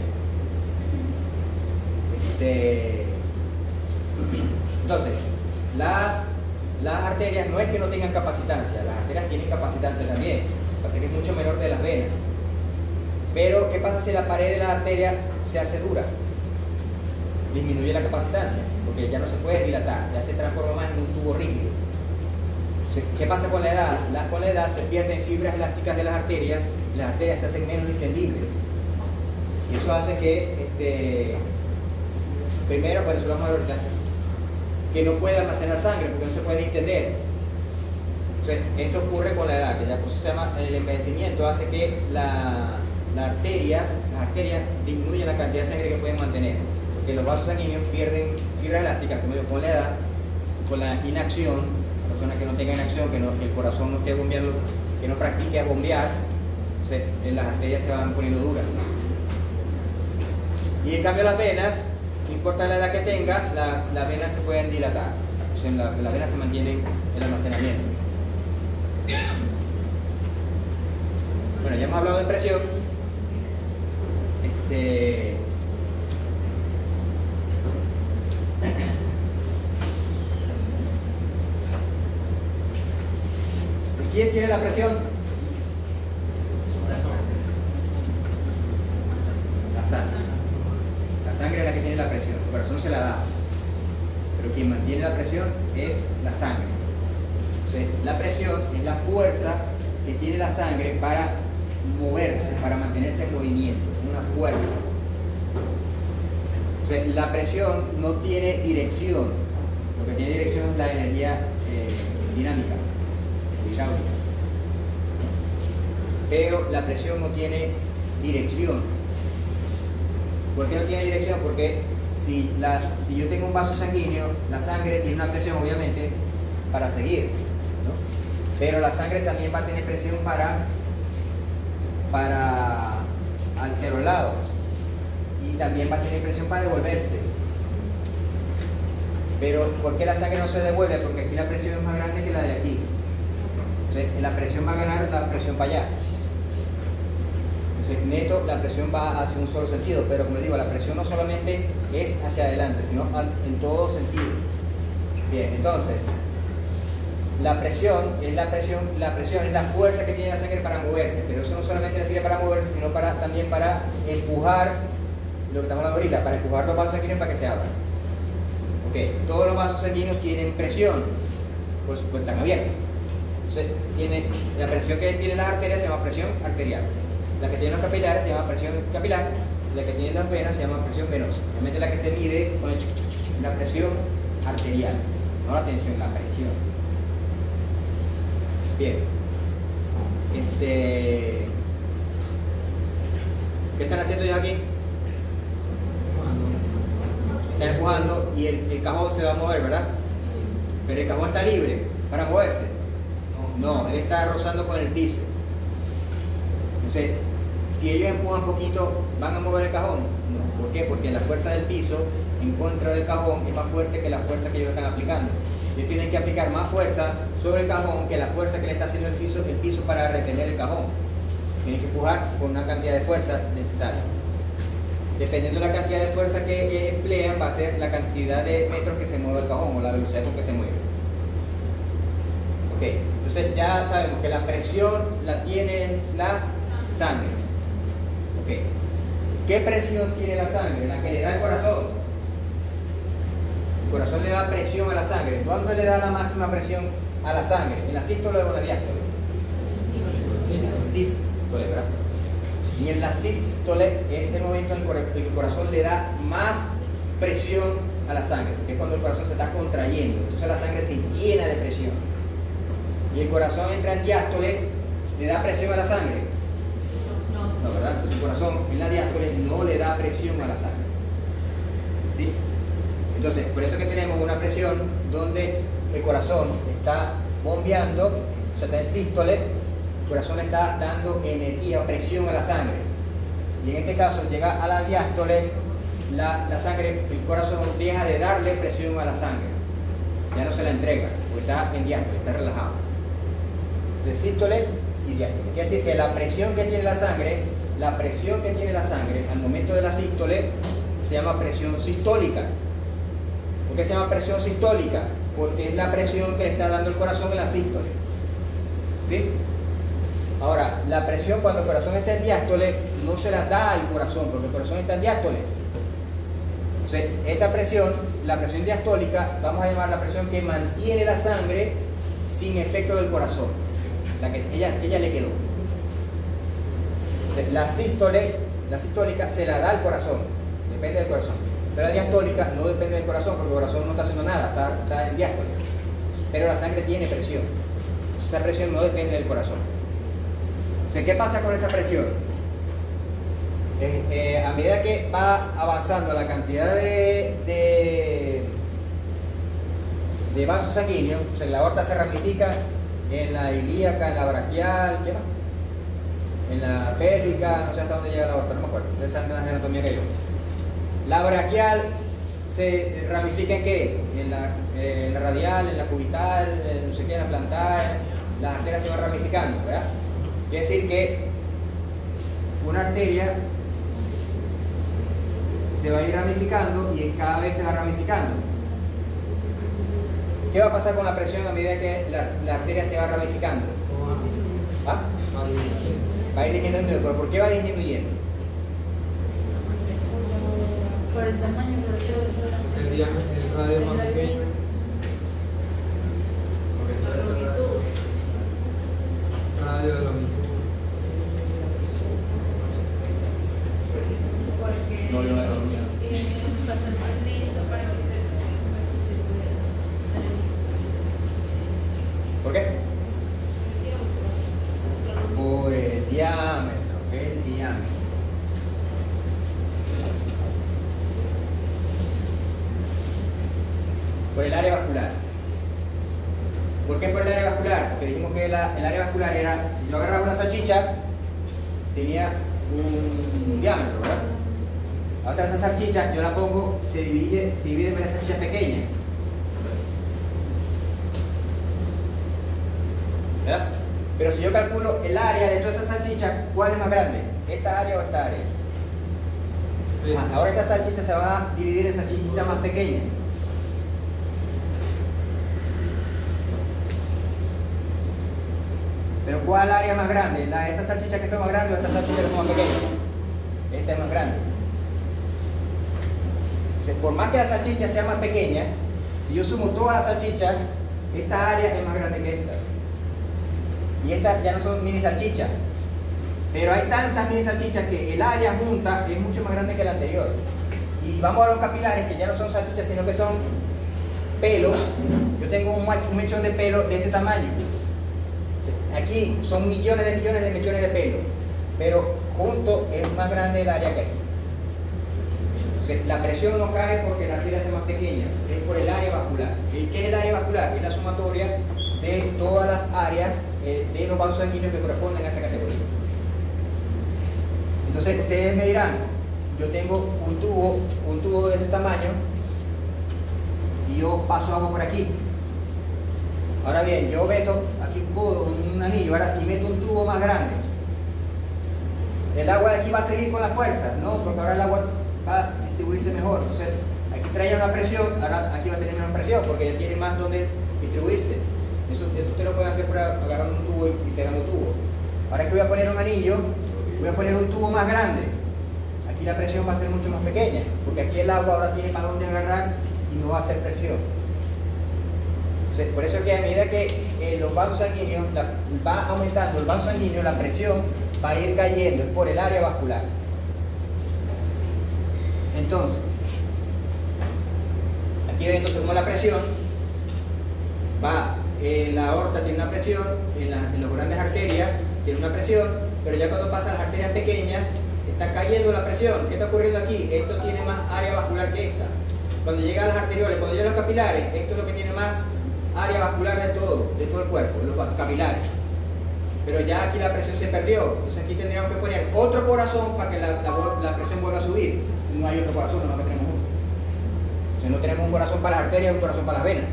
Entonces, las arterias no es que no tengan capacitancia, las arterias tienen capacitancia también, lo que pasa es que es mucho menor de las venas. Pero, ¿qué pasa si la pared de la arteria se hace dura? Disminuye la capacitancia, porque ya no se puede dilatar, ya se transforma más en un tubo rígido. ¿Qué pasa con la edad? Con la edad se pierden fibras elásticas de las arterias y las arterias se hacen menos distendibles. Y eso hace que, primero, bueno, eso lo vamos a ver ahorita, que no puede almacenar sangre porque no se puede distender. Entonces, esto ocurre con la edad, que ya por eso se llama el envejecimiento, hace que las arterias disminuyen la cantidad de sangre que pueden mantener, porque los vasos sanguíneos pierden fibras elásticas, como digo, con la edad, con la inacción. Personas que no tengan inacción, que el corazón no esté bombeando, que no practique a bombear, entonces las arterias se van poniendo duras. Y en cambio las venas, no importa la edad que tenga, las venas se pueden dilatar, o sea, las venas se mantienen el almacenamiento. Bueno, ya hemos hablado de presión. ¿Quién tiene la presión? La sangre. La sangre es la que tiene la presión, el corazón se la da. Pero quien mantiene la presión es la sangre. Entonces, la presión es la fuerza que tiene la sangre para moverse, para mantenerse en movimiento, una fuerza. Entonces, la presión no tiene dirección. Lo que tiene dirección es la energía dinámica. Hidráulica. Pero la presión no tiene dirección. ¿Por qué no tiene dirección? Porque si yo tengo un vaso sanguíneo, la sangre tiene una presión obviamente para seguir, ¿no? Pero la sangre también va a tener presión para hacia los lados y también va a tener presión para devolverse. Pero ¿por qué la sangre no se devuelve? Porque aquí la presión es más grande que la de aquí. Entonces, la presión va a ganar la presión para allá. Entonces, neto, la presión va hacia un solo sentido, pero como digo, la presión no solamente es hacia adelante, sino en todo sentido. Bien, entonces, la presión es la fuerza que tiene la sangre para moverse, pero eso no solamente le sirve para moverse, sino también para empujar, lo que estamos hablando ahorita, para empujar los vasos sanguíneos para que se abran. Okay. Todos los vasos sanguíneos tienen presión, pues están abiertos. Entonces, la presión que tienen las arterias se llama presión arterial. La que tienen los capilares se llama presión capilar. La que tienen las venas se llama presión venosa. Realmente la que se mide con la presión arterial, no la tensión, la presión. Bien. ¿Qué están haciendo ya aquí? Están empujando y el cajón se va a mover, ¿verdad? Pero el cajón está libre para moverse. No, él está rozando con el piso. Entonces, si ellos empujan un poquito, ¿van a mover el cajón? No. ¿Por qué? Porque la fuerza del piso en contra del cajón es más fuerte que la fuerza que ellos están aplicando. Ellos tienen que aplicar más fuerza sobre el cajón que la fuerza que le está haciendo el piso para retener el cajón. Tienen que empujar con una cantidad de fuerza necesaria. Dependiendo de la cantidad de fuerza que emplean, va a ser la cantidad de metros que se mueve el cajón o la velocidad con que se mueve. Ok, entonces ya sabemos que la presión la tiene la sangre. Ok, ¿qué presión tiene la sangre? La que le da el corazón. El corazón le da presión a la sangre. ¿Cuándo le da la máxima presión a la sangre? ¿En la sístole o en la diástole? En la sístole, ¿verdad? Y en la sístole es el momento en el que el corazón le da más presión a la sangre, que es cuando el corazón se está contrayendo. Entonces la sangre se llena de presión. Y el corazón entra en diástole, ¿le da presión a la sangre? No, ¿verdad? Entonces el corazón en la diástole no le da presión a la sangre. ¿Sí? Entonces, por eso que tenemos una presión donde el corazón está bombeando, o sea, está en sístole, el corazón está dando energía o presión a la sangre. Y en este caso llega a la diástole, la sangre, el corazón deja de darle presión a la sangre. Ya no se la entrega, porque está en diástole, está relajado. De sístole y diástole. Quiere decir que la presión que tiene la sangre al momento de la sístole se llama presión sistólica. ¿Por qué se llama presión sistólica? Porque es la presión que le está dando el corazón en la sístole. ¿Sí? Ahora, la presión cuando el corazón está en diástole no se la da al corazón, porque el corazón está en diástole. Entonces, esta presión, la presión diastólica, vamos a llamar la presión que mantiene la sangre sin efecto del corazón, la que ella le quedó. Entonces, la sistólica se la da al corazón, depende del corazón. Pero la diastólica no depende del corazón, porque el corazón no está haciendo nada, está en diástole. Pero la sangre tiene presión. Esa presión no depende del corazón. O sea, ¿qué pasa con esa presión? A medida que va avanzando la cantidad de vasos sanguíneos, o sea, la aorta se ramifica en la ilíaca, en la braquial, ¿qué más? En la pélvica, no sé hasta dónde llega la aorta, no me acuerdo. Ustedes saben más de anatomía que yo. La braquial se ramifica en qué? En la radial, en la cubital, no sé qué, en la plantar. Las arterias se van ramificando, ¿verdad? Quiere decir que una arteria se va a ir ramificando y cada vez se va ramificando. ¿Qué va a pasar con la presión a medida que la arteria se va ramificando? ¿Ah? Va a ir disminuyendo. ¿Pero por qué va disminuyendo? Por el tamaño, El radio más pequeño. Radio de longitud. porque No, yo no he dado miedo. va a ser más lento para que se ¿Por qué? Por el diámetro, el diámetro. Por el área vascular. ¿Por qué por el área vascular? Porque dijimos que el área vascular era, si yo agarraba una salchicha, tenía un diámetro, ¿verdad? Ahora esa salchicha yo la pongo, se divide en varias salchichas pequeñas. ¿Verdad? Pero si yo calculo el área de todas esas salchichas, ¿cuál es más grande? ¿Esta área o esta área? Ahora estas salchichas se van a dividir en salchichitas más pequeñas. Pero ¿cuál área es más grande? ¿Estas salchichas que son más grandes o estas salchichas que son más pequeñas? Esta es más grande. O sea, por más que la salchicha sea más pequeña, si yo sumo todas las salchichas, esta área es más grande que esta. Y estas ya no son mini salchichas. Pero hay tantas mini salchichas que el área junta es mucho más grande que la anterior. Y vamos a los capilares, que ya no son salchichas, sino que son pelos. Yo tengo un mechón de pelo de este tamaño. Aquí son millones de mechones de pelo, pero junto es más grande el área que aquí. Entonces, la presión no cae porque la arteria es más pequeña, es por el área vascular. ¿Qué es el área vascular? Es la sumatoria de todas las áreas de los vasos sanguíneos que corresponden a esa categoría. Entonces, ustedes me dirán, yo tengo un tubo de este tamaño y yo paso agua por aquí. Ahora bien, yo meto aquí un anillo, ¿verdad? Y meto un tubo más grande. El agua de aquí va a seguir con la fuerza, ¿no? Porque ahora el agua va a distribuirse mejor. Entonces, aquí traía una presión, ahora aquí va a tener menos presión porque ya tiene más donde distribuirse. Eso usted lo puede hacer por agarrando un tubo y pegando tubo. Ahora que voy a poner un anillo, voy a poner un tubo más grande. Aquí la presión va a ser mucho más pequeña, porque aquí el agua ahora tiene para dónde agarrar y no va a hacer presión. Por eso es que a medida que los vasos sanguíneos va aumentando el vaso sanguíneo, la presión va a ir cayendo, es por el área vascular. Entonces, aquí ven entonces cómo la presión va, la aorta tiene una presión, en las grandes arterias tiene una presión, pero ya cuando pasan las arterias pequeñas está cayendo la presión. ¿Qué está ocurriendo aquí? Esto tiene más área vascular que esta. Cuando llega a las arterioles, cuando llega a los capilares, esto es lo que tiene más área vascular de todo el cuerpo, los capilares. Pero ya aquí la presión se perdió, entonces aquí tendríamos que poner otro corazón para que la presión vuelva a subir. No hay otro corazón, nomás que tenemos uno. Entonces no tenemos un corazón para las arterias y un corazón para las venas.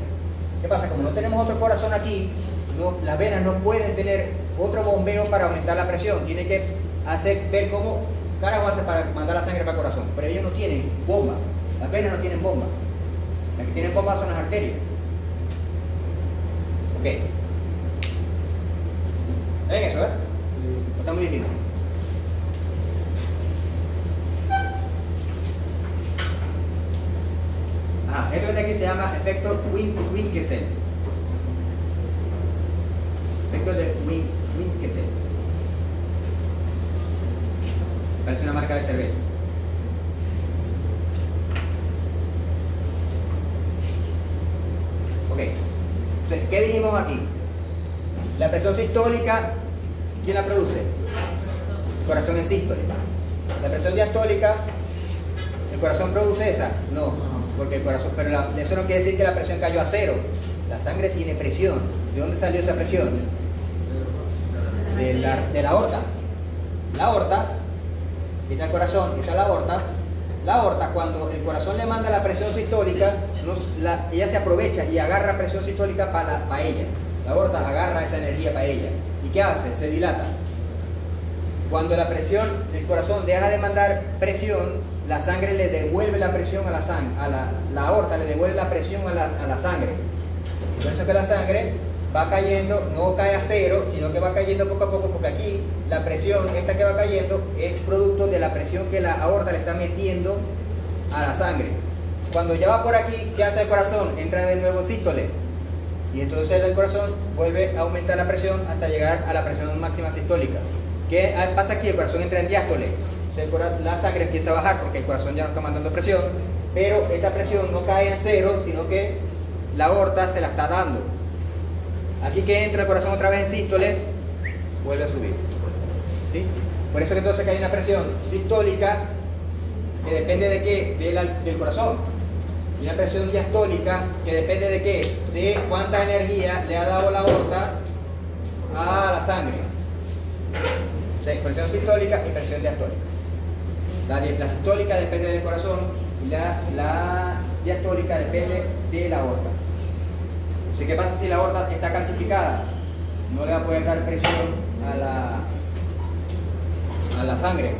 ¿Qué pasa? Como no tenemos otro corazón aquí, las venas no pueden tener otro bombeo para aumentar la presión. Tiene que ver cómo carajo hace para mandar la sangre para el corazón? Pero ellos no tienen bomba, las venas no tienen bomba. Las que tienen bomba son las arterias. Ok. ¿Ven eso, eh? No está muy difícil. Esto de aquí se llama efecto Wien-Kessel. Efecto de Wien-Kessel. Parece una marca de cerveza. Ok. Entonces, ¿qué dijimos aquí? La presión sistólica, ¿quién la produce? El corazón en sístole. La presión diastólica, ¿el corazón produce esa? No, porque el corazón, pero eso no quiere decir que la presión cayó a cero. La sangre tiene presión. ¿De dónde salió esa presión? De la aorta. La aorta, aquí está el corazón, aquí está la aorta. La aorta, cuando el corazón le manda la presión sistólica, ella se aprovecha y agarra presión sistólica para ella. La aorta agarra esa energía para ella. ¿Y qué hace? Se dilata. Cuando la presión, el corazón deja de mandar presión, la sangre le devuelve la presión a la sangre, la aorta le devuelve la presión a la sangre. Por eso que la sangre va cayendo, no cae a cero, sino que va cayendo poco a poco, porque aquí la presión, esta que va cayendo, es producto de la presión que la aorta le está metiendo a la sangre. Cuando ya va por aquí, ¿qué hace el corazón? Entra de nuevo en sístole. Y entonces el corazón vuelve a aumentar la presión hasta llegar a la presión máxima sistólica. ¿Qué pasa aquí? El corazón entra en diástole. La sangre empieza a bajar porque el corazón ya no está mandando presión, pero esta presión no cae en cero, sino que la aorta se la está dando. Aquí que entra el corazón otra vez en sístole, vuelve a subir. ¿Sí? Por eso que entonces que hay una presión sistólica que depende de qué? Del corazón. Y una presión diastólica que depende de qué? De cuánta energía le ha dado la aorta a la sangre. O sea, presión sistólica y presión diastólica. La sistólica depende del corazón y la diastólica depende de la aorta. O sea, ¿qué pasa si la aorta está calcificada? No le va a poder dar presión a la sangre.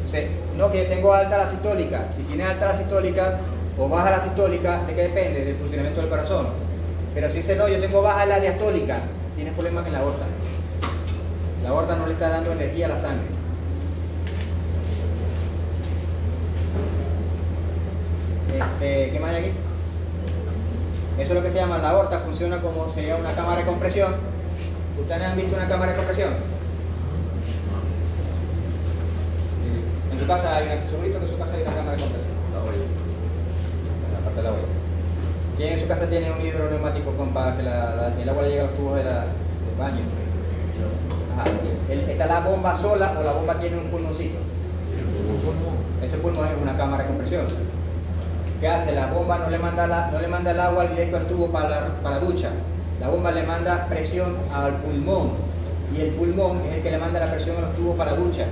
O sea, no, que tengo alta la sistólica. Si tiene alta la sistólica o baja la sistólica, ¿de qué depende? Del funcionamiento del corazón. Pero si dice, no, yo tengo baja la diastólica, tienes problemas en la aorta. La aorta no le está dando energía a la sangre. ¿Qué más hay aquí? Eso es lo que se llama la aorta, funciona como sería una cámara de compresión. ¿Ustedes han visto una cámara de compresión? En su casa hay una, segurito que en su casa hay una cámara de compresión. La olla. En la parte de la olla. ¿Quién en su casa tiene un hidroneumático para que el agua le llegue a los tubos del baño? Ajá. ¿Está la bomba sola o la bomba tiene un pulmoncito? Ese pulmón es una cámara de compresión. ¿Qué hace? La bomba no le manda el agua directo al tubo para la ducha. La bomba le manda presión al pulmón. Y el pulmón es el que le manda la presión a los tubos para la ducha.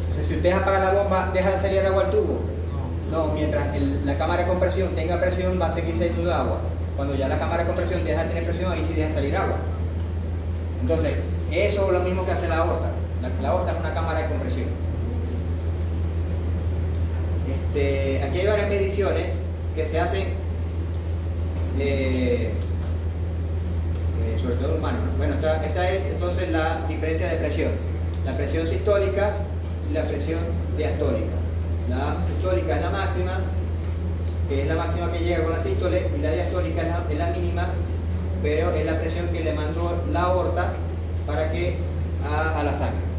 Entonces, si usted apaga la bomba, ¿deja de salir agua al tubo? No, mientras la cámara de compresión tenga presión, va a seguir saliendo agua. Cuando ya la cámara de compresión deja de tener presión, ahí sí deja de salir agua. Entonces, eso es lo mismo que hace la aorta. La aorta es una cámara de compresión. Aquí hay varias mediciones que se hacen, sobre todo en humanos. Bueno, esta es entonces la diferencia de presión. La presión sistólica y la presión diastólica. La sistólica es la máxima, que es la máxima que llega con la sístole, y la diastólica es la mínima, pero es la presión que le mandó la aorta para que a la sangre.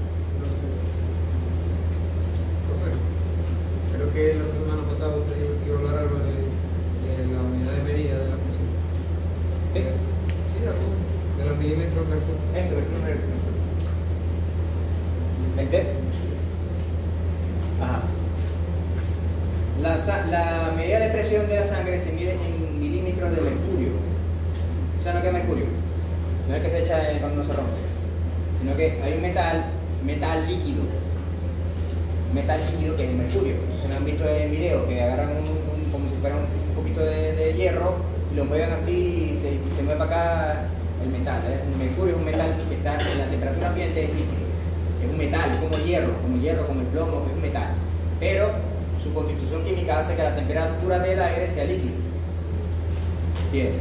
Creo que la semana pasada usted dijo que iba a hablar algo de la unidad de medida de la presión. ¿Sí? Sí, algo de los milímetros de mercurio. Esto, el test. Ajá. La medida de presión de la sangre se mide en milímetros de mercurio. O sea, no que es mercurio. No es que se echa cuando no se rompe. Sino que hay un metal líquido. Metal líquido que es el mercurio. Se lo han visto en video, que agarran como si fuera un poquito de hierro y lo mueven así y se mueve para acá el metal. El mercurio es un metal que está en la temperatura ambiente, es líquido. es un metal, es como el hierro, como el plomo, es un metal. Pero su constitución química hace que la temperatura del aire sea líquido. Bien,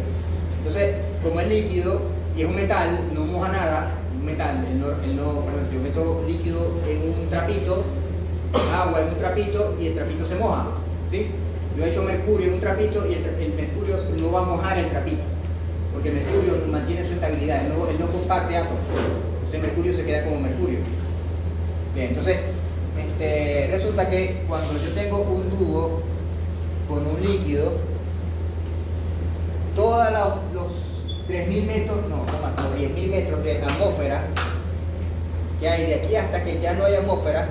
entonces, como es líquido y es un metal, no moja nada, un metal, por ejemplo, yo meto líquido en un trapito, agua en un trapito y el trapito se moja, ¿sí? Yo he hecho mercurio en un trapito y el mercurio no va a mojar el trapito, porque el mercurio mantiene su estabilidad, él no comparte átomos, entonces el mercurio se queda como mercurio. Bien, entonces, resulta que cuando yo tengo un tubo con un líquido, todos los 3.000 metros, no más, los 10.000 metros de atmósfera que hay de aquí hasta que ya no hay atmósfera,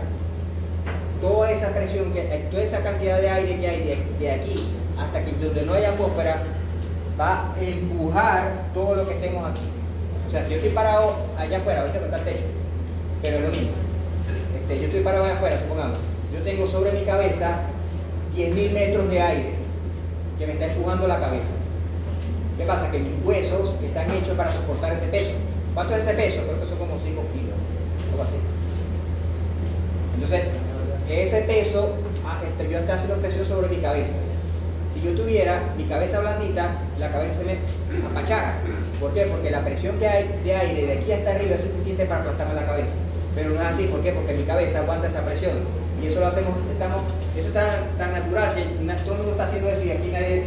toda esa presión, toda esa cantidad de aire que hay de aquí hasta que donde no hay atmósfera, va a empujar todo lo que estemos aquí. O sea, si yo estoy parado allá afuera, ahorita no está el techo, pero es lo mismo. Yo estoy parado allá afuera, supongamos. Yo tengo sobre mi cabeza 10.000 metros de aire que me está empujando la cabeza. ¿Qué pasa? Que mis huesos están hechos para soportar ese peso. ¿Cuánto es ese peso? Creo que son como 5 kilos, algo así. Entonces, ese peso, yo estoy haciendo presión sobre mi cabeza. Si yo tuviera mi cabeza blandita, la cabeza se me apachara. ¿Por qué? Porque la presión que hay de aire de aquí hasta arriba es suficiente para aplastarme la cabeza. Pero no es así, ¿por qué? Porque mi cabeza aguanta esa presión. Y eso lo hacemos, eso es tan natural que todo el mundo está haciendo eso y aquí nadie,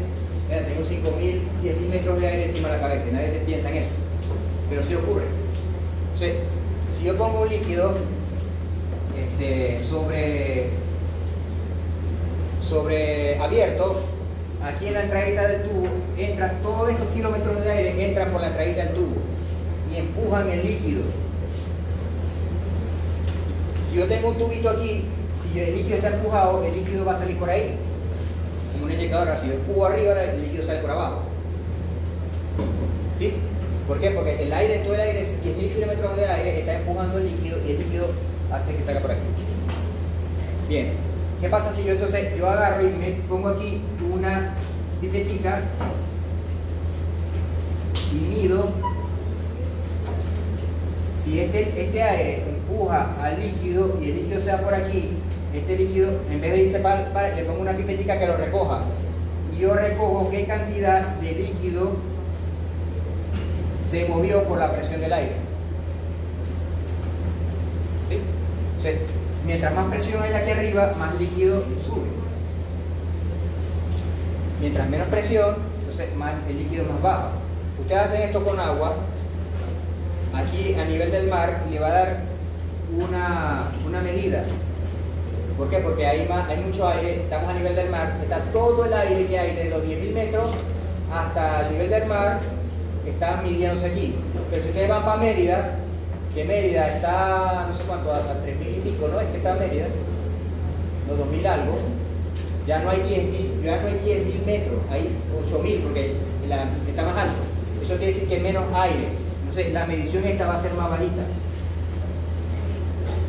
tengo 5.000, 10.000 metros de aire encima de la cabeza y nadie se piensa en eso. Pero sí ocurre. Entonces, si yo pongo un líquido sobre abierto, aquí en la entradita del tubo, entran todos estos kilómetros de aire, entran por la entradita del tubo y empujan el líquido. Si yo tengo un tubito aquí, si el líquido está empujado, el líquido va a salir por ahí, como una inyectadora. Si yo empujo arriba, el líquido sale por abajo. ¿Sí? ¿Por qué? Porque el aire, todo el aire, 10.000 kilómetros de aire, está empujando el líquido y el líquido hace que salga por aquí. Bien, ¿qué pasa si yo agarro y me pongo aquí una pipetica y mido si este aire empuja al líquido y el líquido se va por aquí? Este líquido, en vez de irse le pongo una pipetica que lo recoja y yo recojo qué cantidad de líquido se movió por la presión del aire. ¿Sí? Entonces, mientras más presión hay aquí arriba, más líquido sube. Mientras menos presión, entonces el líquido más bajo. Ustedes hacen esto con agua, aquí a nivel del mar, y le va a dar una medida. ¿Por qué? Porque hay mucho aire, estamos a nivel del mar, está todo el aire que hay de los 10.000 metros hasta el nivel del mar, está midiéndose aquí. Pero si ustedes van para Mérida, que Mérida está, no sé cuánto, a 3.000 y pico, ¿no? Es que está Mérida, los 2.000 algo, ya no hay 10.000 metros, hay 8.000 porque está más alto. Eso quiere decir que hay menos aire. Entonces la medición esta va a ser más bajita,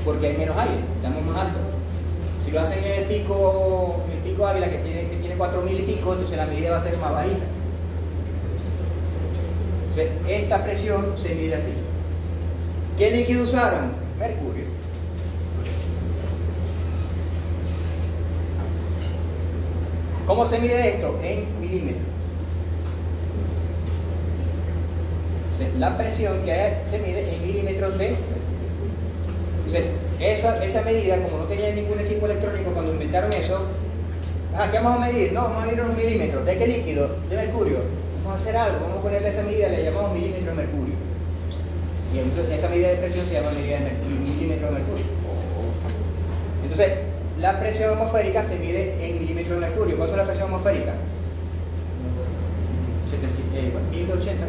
porque hay menos aire, estamos más altos. Si lo hacen en el pico Águila, que tiene 4.000 y pico, entonces la medida va a ser más bajita. Entonces, esta presión se mide así. ¿Qué líquido usaron? Mercurio. ¿Cómo se mide esto? En milímetros. Entonces, la presión que hay se mide en milímetros de... Entonces, esa medida, como no tenían ningún equipo electrónico cuando inventaron eso, ¿qué vamos a medir? No, vamos a medir unos milímetros. ¿De qué líquido? De mercurio. Vamos a hacer algo, vamos a ponerle esa medida, le llamamos milímetro de mercurio. Y entonces esa medida de presión se llama medida de milímetro de mercurio. Entonces, la presión atmosférica se mide en milímetros de mercurio. ¿Cuánto es la presión atmosférica? 1080.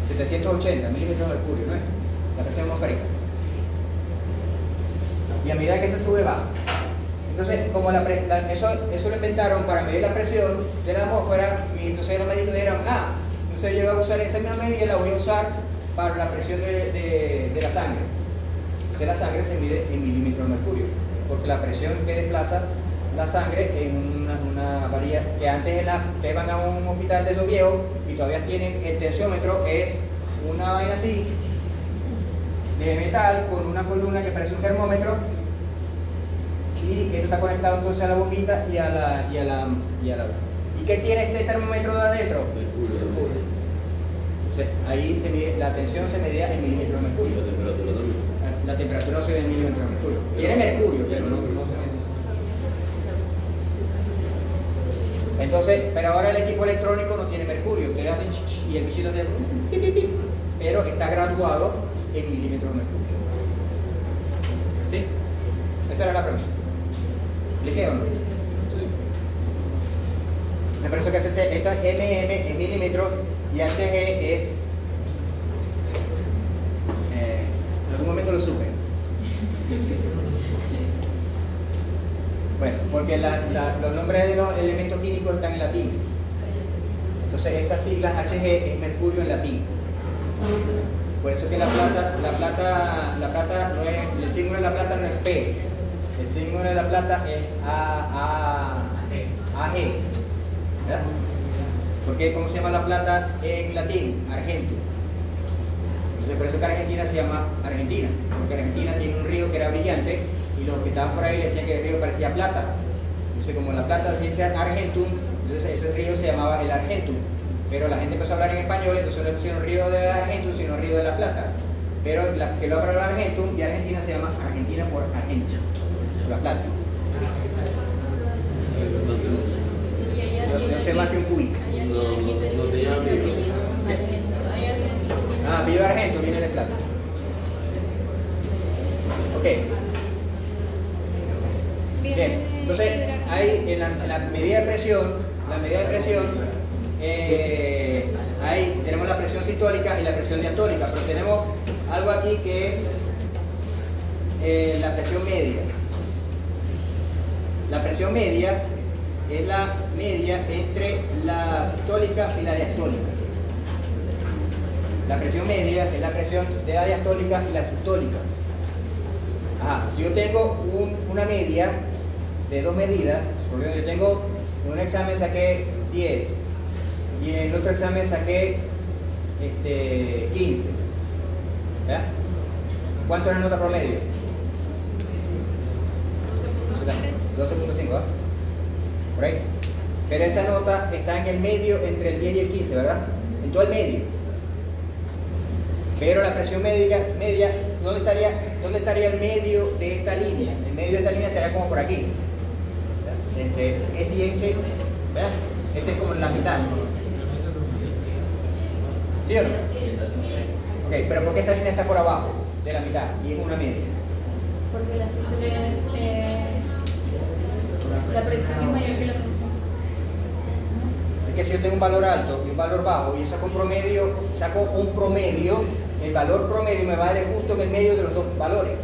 780 milímetros de mercurio, ¿no es? La presión atmosférica. Y a medida que se sube, baja. Entonces, como eso lo inventaron para medir la presión de la atmósfera, y entonces los médicos dijeron, entonces yo voy a usar esa misma medida, la voy a usar para la presión de la sangre. Entonces la sangre se mide en milímetros de mercurio, porque la presión que desplaza la sangre es una varilla que antes ustedes van a un hospital de esos viejos y todavía tienen el tensiómetro, es una vaina así, de metal con una columna que parece un termómetro, y esto está conectado entonces a la bombita y a la. ¿Y qué tiene este termómetro de adentro? Mercurio. Entonces, ahí se mide, la tensión se medía en milímetros de mercurio. La temperatura también. La temperatura no se ve en milímetros de mercurio. Tiene mercurio, pero no se ve. Entonces, pero ahora el equipo electrónico no tiene mercurio. Ustedes hacen y el bichito hace pip, pip, pip, pero está graduado en milímetros de mercurio. ¿Sí? Esa era la pregunta. ¿Expliqué o no? Sí. Por eso que esto es mm en milímetros y hg es. En algún momento lo supe. Bueno, porque los nombres de los elementos químicos están en latín. Entonces estas siglas Hg es mercurio en latín. Por eso que la plata no es, el signo de la plata no es P. El signo de la plata es AG. ¿Verdad? Porque ¿cómo se llama la plata en latín? Argentum. Entonces por eso que Argentina se llama Argentina. Porque Argentina tiene un río que era brillante y los que estaban por ahí le decían que el río parecía plata. Entonces como la plata se dice Argentum, entonces ese río se llamaba el Argentum. Pero la gente empezó a hablar en español, entonces no le pusieron río de Argentum, sino río de la Plata. Pero que lo habla Argentum y Argentina se llama Argentina por Argentum, por la Plata. No sé más que un cubito. No te llamas Viva. Ah, Viva Argentum viene de Plata. Ok. Bien, entonces hay en la medida de presión, ahí tenemos la presión sistólica y la presión diastólica, pero tenemos algo aquí que es la presión media. La presión media es la media entre la sistólica y la diastólica. La presión media es la presión de la diastólica y la sistólica. Si yo tengo una media de dos medidas, por ejemplo, yo tengo en un examen saqué 10 y en el otro examen saqué 15. ¿Ya? ¿Cuánto es la nota promedio? 12.5, ¿verdad? Por ahí. Pero esa nota está en el medio entre el 10 y el 15, ¿verdad? En todo el medio. Pero la presión media, ¿dónde estaría el medio de esta línea? El medio de esta línea estaría como por aquí. Entre este y este, ¿verdad? Este es como en la mitad. ¿Sí o no? Ok, pero ¿por qué esta línea está por abajo de la mitad y es una media? Porque la sistólica la presión es mayor que la tensión. Es que si yo tengo un valor alto y un valor bajo y saco un promedio, el valor promedio me va a dar justo en el medio de los dos valores.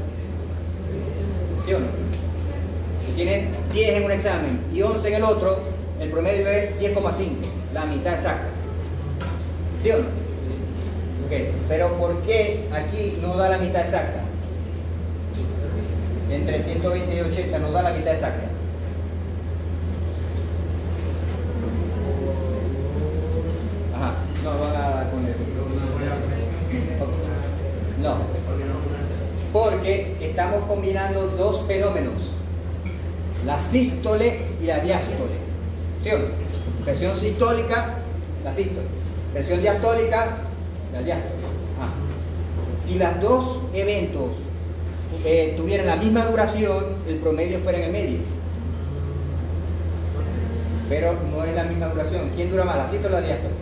¿Sí o no? Si tiene 10 en un examen y 11 en el otro, el promedio es 10,5, la mitad exacta. ¿Sí o no? Ok, pero ¿por qué aquí no da la mitad exacta? Entre 120 y 80 no da la mitad exacta. Ajá, no van a dar con el... No, porque estamos combinando dos fenómenos, la sístole y la diástole. ¿Sí o no? Presión sistólica, la sístole. Presión diastólica, la diástole. Si los dos eventos tuvieran la misma duración, el promedio fuera en el medio. Pero no es la misma duración. ¿Quién dura más, la sístole o la diástole?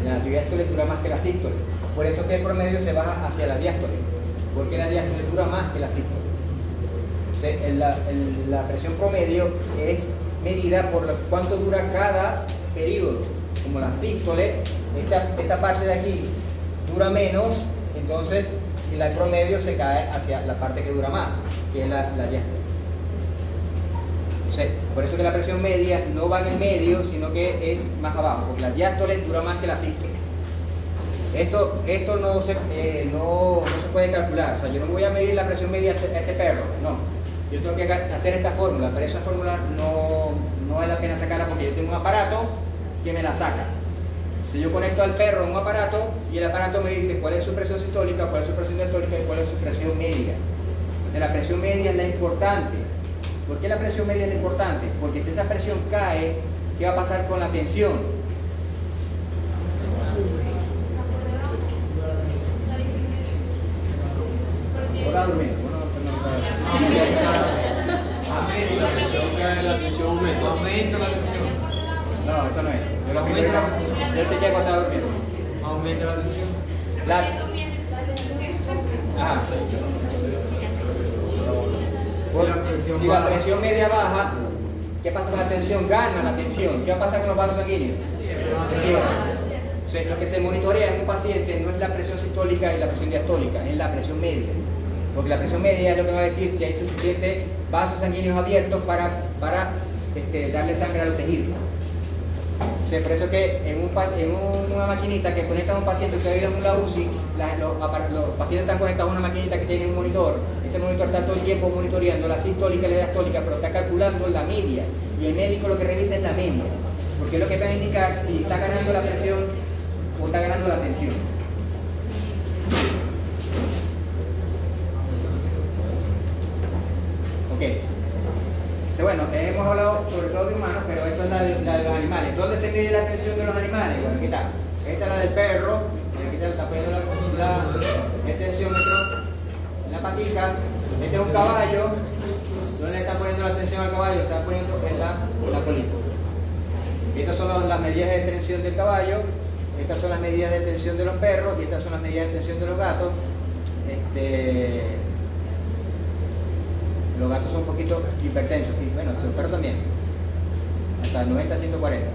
La diástole dura más que la sístole. Por eso que el promedio se baja hacia la diástole, porque la diástole dura más que la sístole. La presión promedio es medida por cuánto dura cada periodo. Como la sístole, esta parte de aquí dura menos, entonces el promedio se cae hacia la parte que dura más, que es la diástole. Por eso que la presión media no va en el medio, sino que es más abajo, porque la diástole dura más que la sístole. Esto no se puede calcular. O sea, yo no voy a medir la presión media a este perro, no. Yo tengo que hacer esta fórmula, pero esa fórmula no vale la pena sacarla porque yo tengo un aparato que me la saca. Si yo conecto al perro a un aparato y el aparato me dice cuál es su presión sistólica, cuál es su presión diastólica y cuál es su presión media. O sea, la presión media es la importante. ¿Por qué la presión media es la importante? Porque si esa presión cae, ¿qué va a pasar con la tensión? Hola, durmiendo. La presión cae, la tensión aumenta. Aumenta la tensión. No, eso no es. Yo lo expliqué cuando estaba durmiendo. Aumenta la tensión. Ajá. Si la presión media baja, ¿qué pasa con la tensión? Gana la tensión. ¿Qué va a pasar con los vasos sanguíneos? Lo que se monitorea en un paciente no es la presión sistólica y la presión diastólica, es la presión media. Porque la presión media es lo que va a decir si hay suficientes vasos sanguíneos abiertos para darle sangre a los tejidos. Por eso que en una maquinita que conecta a un paciente que ha ido en la UCI, los pacientes están conectados a una maquinita que tiene un monitor. Ese monitor está todo el tiempo monitoreando la sistólica y la diastólica, pero está calculando la media. Y el médico lo que revisa es la media. Porque es lo que va a indicar si está ganando la presión o está ganando la tensión. Ok. Bueno, hemos hablado sobre todo de humanos, pero esto es la de los animales. ¿Dónde se mide la tensión de los animales? Bueno, aquí está. Esta es la del perro. Aquí está poniendo el tensiómetro en la patita. Este es un caballo. ¿Dónde le está poniendo la tensión al caballo? Se está poniendo en la colita. Estas son las medidas de tensión del caballo. Estas son las medidas de tensión de los perros. Y estas son las medidas de tensión de los gatos. Los gatos son un poquito hipertensos, bueno, los perros también, hasta 90 a 140,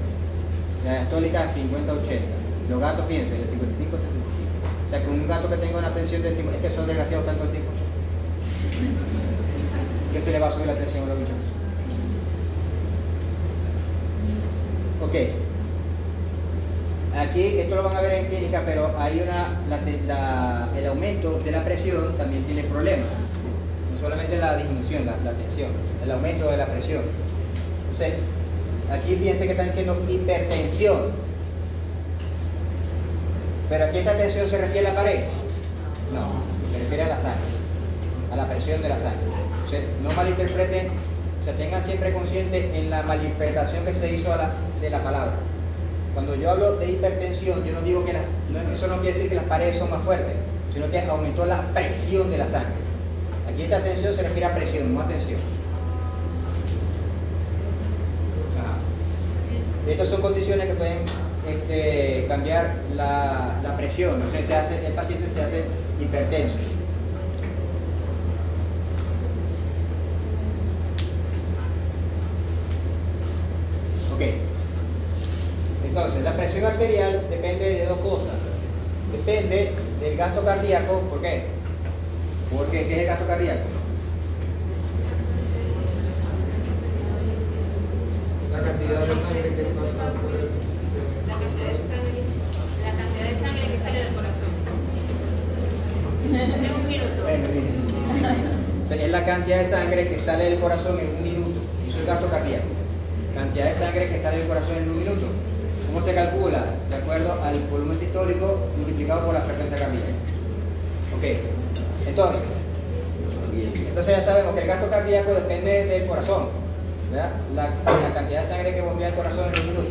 la diastólica 50 a 80, los gatos, fíjense, de 55 a 75, o sea que un gato que tenga una tensión de 50, es que son desgraciados tanto tiempo, que se le va a subir la tensión a los bichos. Ok, aquí esto lo van a ver en clínica, pero hay el aumento de la presión también tiene problemas. Solamente la disminución, la tensión, el aumento de la presión. Entonces, aquí fíjense que están diciendo hipertensión. Pero aquí esta tensión se refiere a la pared. No, se refiere a la sangre, a la presión de la sangre. Entonces, no malinterpreten, o sea, tengan siempre consciente en la malinterpretación que se hizo de la palabra. Cuando yo hablo de hipertensión, yo no digo que eso no quiere decir que las paredes son más fuertes, sino que aumentó la presión de la sangre. Aquí esta tensión se refiere a presión, no a tensión. Estas son condiciones que pueden cambiar la presión, o sea, el paciente se hace hipertenso. Ok. Entonces, la presión arterial depende de dos cosas. Depende del gasto cardíaco, ¿por qué? Porque, ¿qué es el gasto cardíaco? La cantidad de sangre que pasa por el... La cantidad de sangre que sale del corazón. En un minuto. Bueno, o sea, es la cantidad de sangre que sale del corazón en un minuto. Eso es gasto cardíaco. Cantidad de sangre que sale del corazón en un minuto. ¿Cómo se calcula? De acuerdo al volumen sistólico multiplicado por la frecuencia cardíaca. Ok. Entonces ya sabemos que el gasto cardíaco depende del corazón, ¿verdad? La cantidad de sangre que bombea el corazón en un minuto.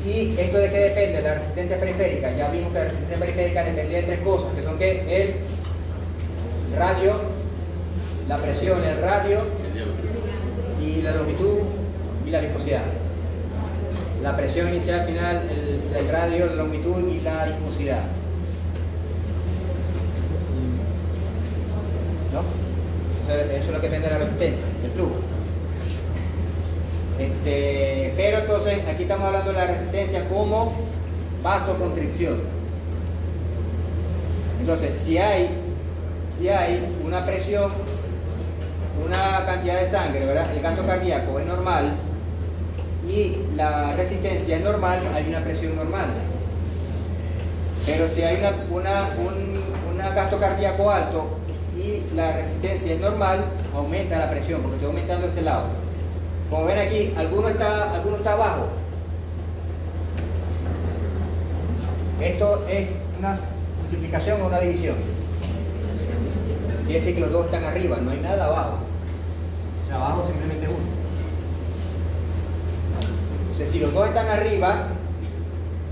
¿Y esto de qué depende? La resistencia periférica. Ya vimos que la resistencia periférica dependía de tres cosas, que son que el radio, la presión, el radio y la longitud y la viscosidad. La presión inicial, final, el radio, la longitud y la viscosidad. ¿No? Eso es lo que depende de la resistencia, el flujo. Pero entonces, aquí estamos hablando de la resistencia como vasoconstricción. Entonces, si hay una presión, una cantidad de sangre, ¿verdad? El gasto cardíaco es normal y la resistencia es normal, hay una presión normal. Pero si hay un gasto cardíaco alto y la resistencia es normal, aumenta la presión, porque estoy aumentando este lado. Como ven aquí, alguno está abajo. Esto es una multiplicación o una división. Quiere decir que los dos están arriba, no hay nada abajo. O sea, abajo simplemente es uno. O sea, si los dos están arriba,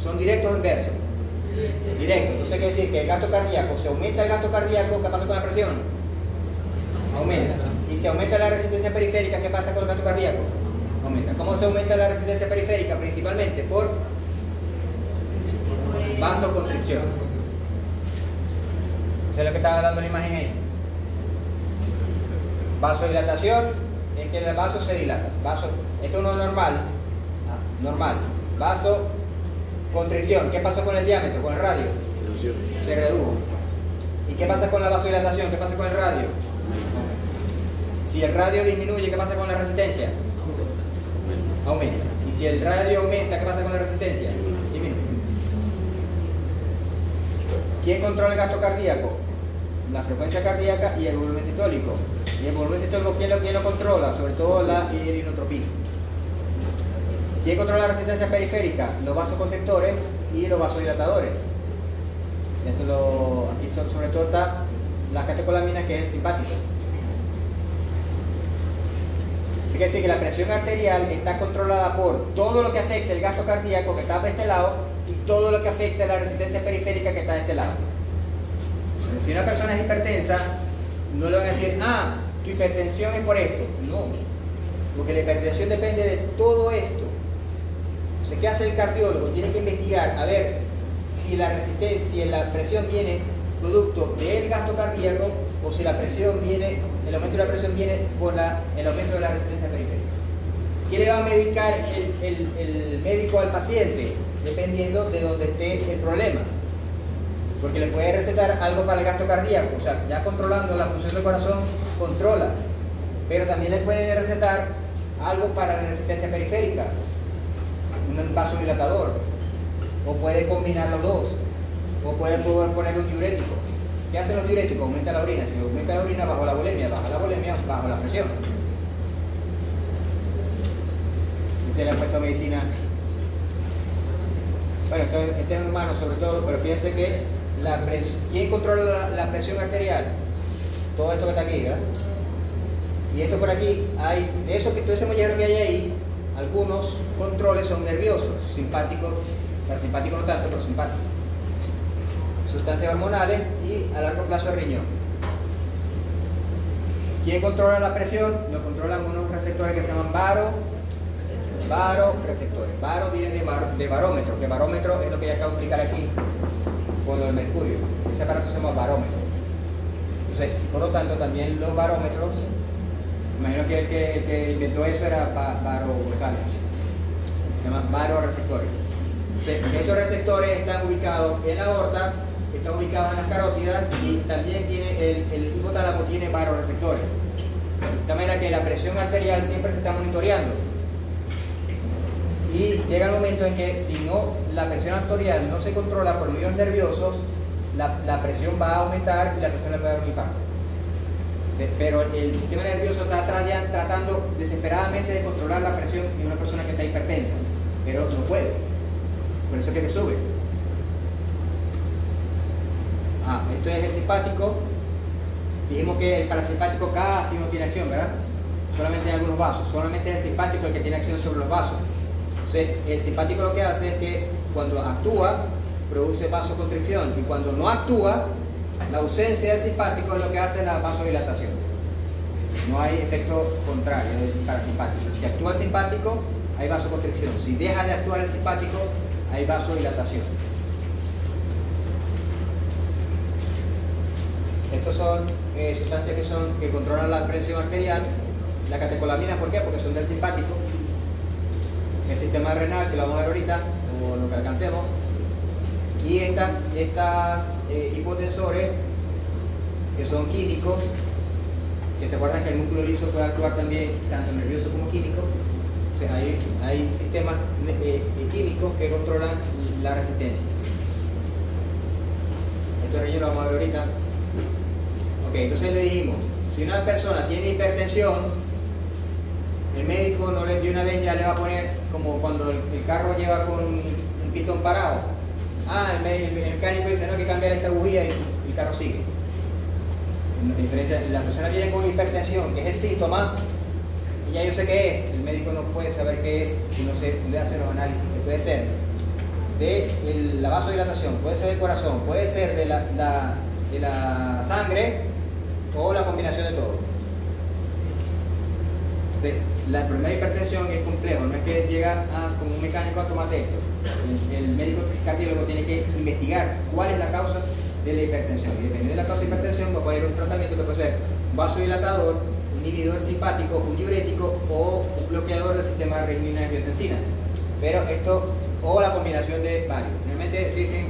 son directos o inversos. Directo. Entonces quiere decir que el gasto cardíaco, se aumenta el gasto cardíaco, ¿qué pasa con la presión? Aumenta. Y si aumenta la resistencia periférica, ¿qué pasa con el gasto cardíaco? Aumenta. ¿Cómo se aumenta la resistencia periférica? Principalmente por vasoconstricción. ¿Eso es lo que estaba dando la imagen ahí? Vasodilatación es que el vaso se dilata. Esto no es normal. Normal. Vasoconstricción. ¿Qué pasó con el diámetro? ¿Con el radio? Se redujo. ¿Y qué pasa con la vasodilatación? ¿Qué pasa con el radio? Si el radio disminuye, ¿qué pasa con la resistencia? Aumenta. Y si el radio aumenta, ¿qué pasa con la resistencia? Disminuye. ¿Quién controla el gasto cardíaco? La frecuencia cardíaca y el volumen sistólico. Y el volumen sistólico, ¿quién lo controla? Sobre todo la inotropía. ¿Quién controla la resistencia periférica? Los vasoconstrictores y los vasodilatadores. Aquí sobre todo está la catecolamina, que es el simpático. Así que decir que la presión arterial está controlada por todo lo que afecta el gasto cardíaco, que está de este lado, y todo lo que afecta la resistencia periférica, que está de este lado. Si una persona es hipertensa, no le van a decir, tu hipertensión es por esto. No, porque la hipertensión depende de todo esto. O sea, ¿qué hace el cardiólogo? Tiene que investigar a ver si la presión viene producto del gasto cardíaco, o si la presión viene, el aumento de la presión viene por el aumento de la resistencia periférica. ¿Qué le va a medicar el médico al paciente? Dependiendo de dónde esté el problema. Porque le puede recetar algo para el gasto cardíaco, o sea, ya controlando la función del corazón, controla. Pero también le puede recetar algo para la resistencia periférica, un vasodilatador, o puede combinar los dos, o puede poner un diurético. ¿Qué hacen los diuréticos? Aumenta la orina. Si aumenta la orina, bajo la bulimia, baja la presión. Si se le ha puesto medicina. Bueno, este es humano sobre todo, pero fíjense que ¿quién controla la presión arterial? Todo esto que está aquí, ¿verdad? Y esto por aquí, de eso que todo ese mollero que hay ahí, algunos controles son nerviosos, simpáticos, parasimpáticos no tanto, pero simpáticos. Sustancias hormonales y a largo plazo el riñón. ¿Quién controla la presión? Lo controlan unos receptores que se llaman baroreceptores. Baro viene de barómetro, que barómetro es lo que ya acabo de explicar aquí con el mercurio. Ese aparato se llama barómetro. Entonces, por lo tanto, también los barómetros, imagino que el que inventó eso era Baro González. Se llaman baroreceptores. Entonces, esos receptores están ubicados en la aorta, están ubicados en las carótidas, y también tiene el hipotálamo tiene baroreceptores. De manera que la presión arterial siempre se está monitoreando. Y llega el momento en que si no, la presión arterial no se controla por medios nerviosos, la presión va a aumentar y la presión le puede dar un infarto. Pero el sistema nervioso está tratando desesperadamente de controlar la presión de una persona que está hipertensa, pero no puede. Por eso es que se sube. Esto es el simpático. Dijimos que el parasimpático casi no tiene acción, ¿verdad? Solamente en algunos vasos. Solamente es el simpático el que tiene acción sobre los vasos. Entonces, el simpático lo que hace es que cuando actúa, produce vasoconstricción, y cuando no actúa, la ausencia del simpático es lo que hace la vasodilatación. No hay efecto contrario del parasimpático. Si actúa el simpático, hay vasoconstricción. Si deja de actuar el simpático, hay vasodilatación. Estos son sustancias que controlan la presión arterial. La catecolamina, ¿por qué? Porque son del simpático. El sistema renal, que lo vamos a ver ahorita, o lo que alcancemos. Y estas hipotensores, que son químicos, que se acuerdan que el músculo liso puede actuar también tanto nervioso como químico. O sea, hay sistemas químicos que controlan la resistencia. Esto lo vamos a ver ahorita. Ok, entonces le dijimos, si una persona tiene hipertensión, el médico no de una vez ya le va a poner como cuando el carro lleva con un pitón parado, el mecánico dice, no, hay que cambiar esta bujía y el carro sigue. La diferencia, la persona viene con hipertensión, que es el síntoma, y ya yo sé qué es. El médico no puede saber qué es si no se le hacen los análisis, que puede ser de la vasodilatación, puede ser del corazón, puede ser de la sangre o la combinación de todo. Sí, el problema de hipertensión es complejo, no es que llega como un mecánico a tomar esto. El médico cardiólogo tiene que investigar cuál es la causa de la hipertensión, y dependiendo de la causa de hipertensión va a poner un tratamiento que puede ser un vasodilatador, un inhibidor simpático, un diurético o un bloqueador del sistema de renina-angiotensina. Pero esto, o la combinación de varios. Realmente dicen,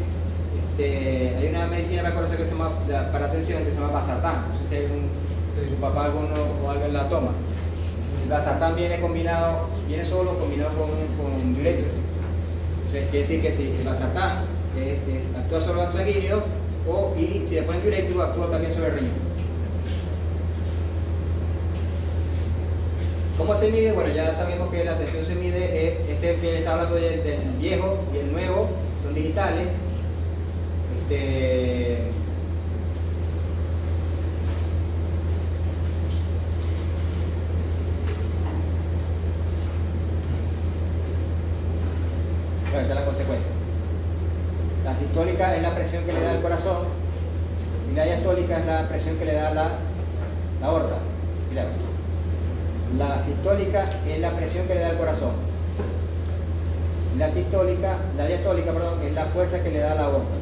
hay una medicina para conocer que se llama, para atención, que se llama Valsartán. No sé si hay su papá alguno o alguien la toma. El Valsartán viene combinado, viene solo combinado con diuréticos. Entonces quiere decir que si el Valsartán actúa sobre los sanguíneos, y si le ponen diurético, actúa también sobre el riñón. ¿Cómo se mide? Bueno, ya sabemos que la tensión se mide, es que está hablando del viejo y el nuevo, son digitales. Bueno, esta es la consecuencia. La sistólica es la presión que le da el corazón y la diastólica es la presión que le da la aorta. Mirá. La sistólica es la presión que le da el corazón. La diastólica, es la fuerza que le da la aorta.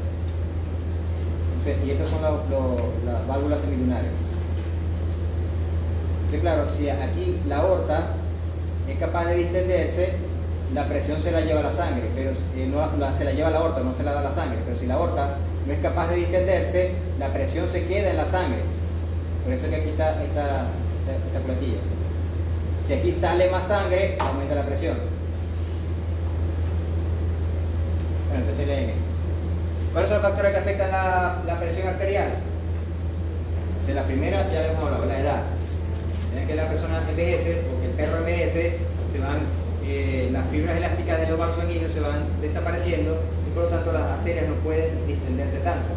Entonces, y estas son las válvulas semilunares. Entonces, claro, si aquí la aorta es capaz de distenderse, la presión se la lleva la sangre, pero se la lleva la aorta, no se la da la sangre. Pero si la aorta no es capaz de distenderse, la presión se queda en la sangre. Por eso es que aquí está esta platilla. Si aquí sale más sangre, aumenta la presión. Bueno, entonces leen eso. ¿Cuáles son los factores que afectan la presión arterial? Entonces, la primera ya les hemos hablado, la edad. Ven que la persona envejece, porque el perro envejece, se van, las fibras elásticas de los vasos sanguíneos se van desapareciendo y por lo tanto las arterias no pueden distenderse tanto.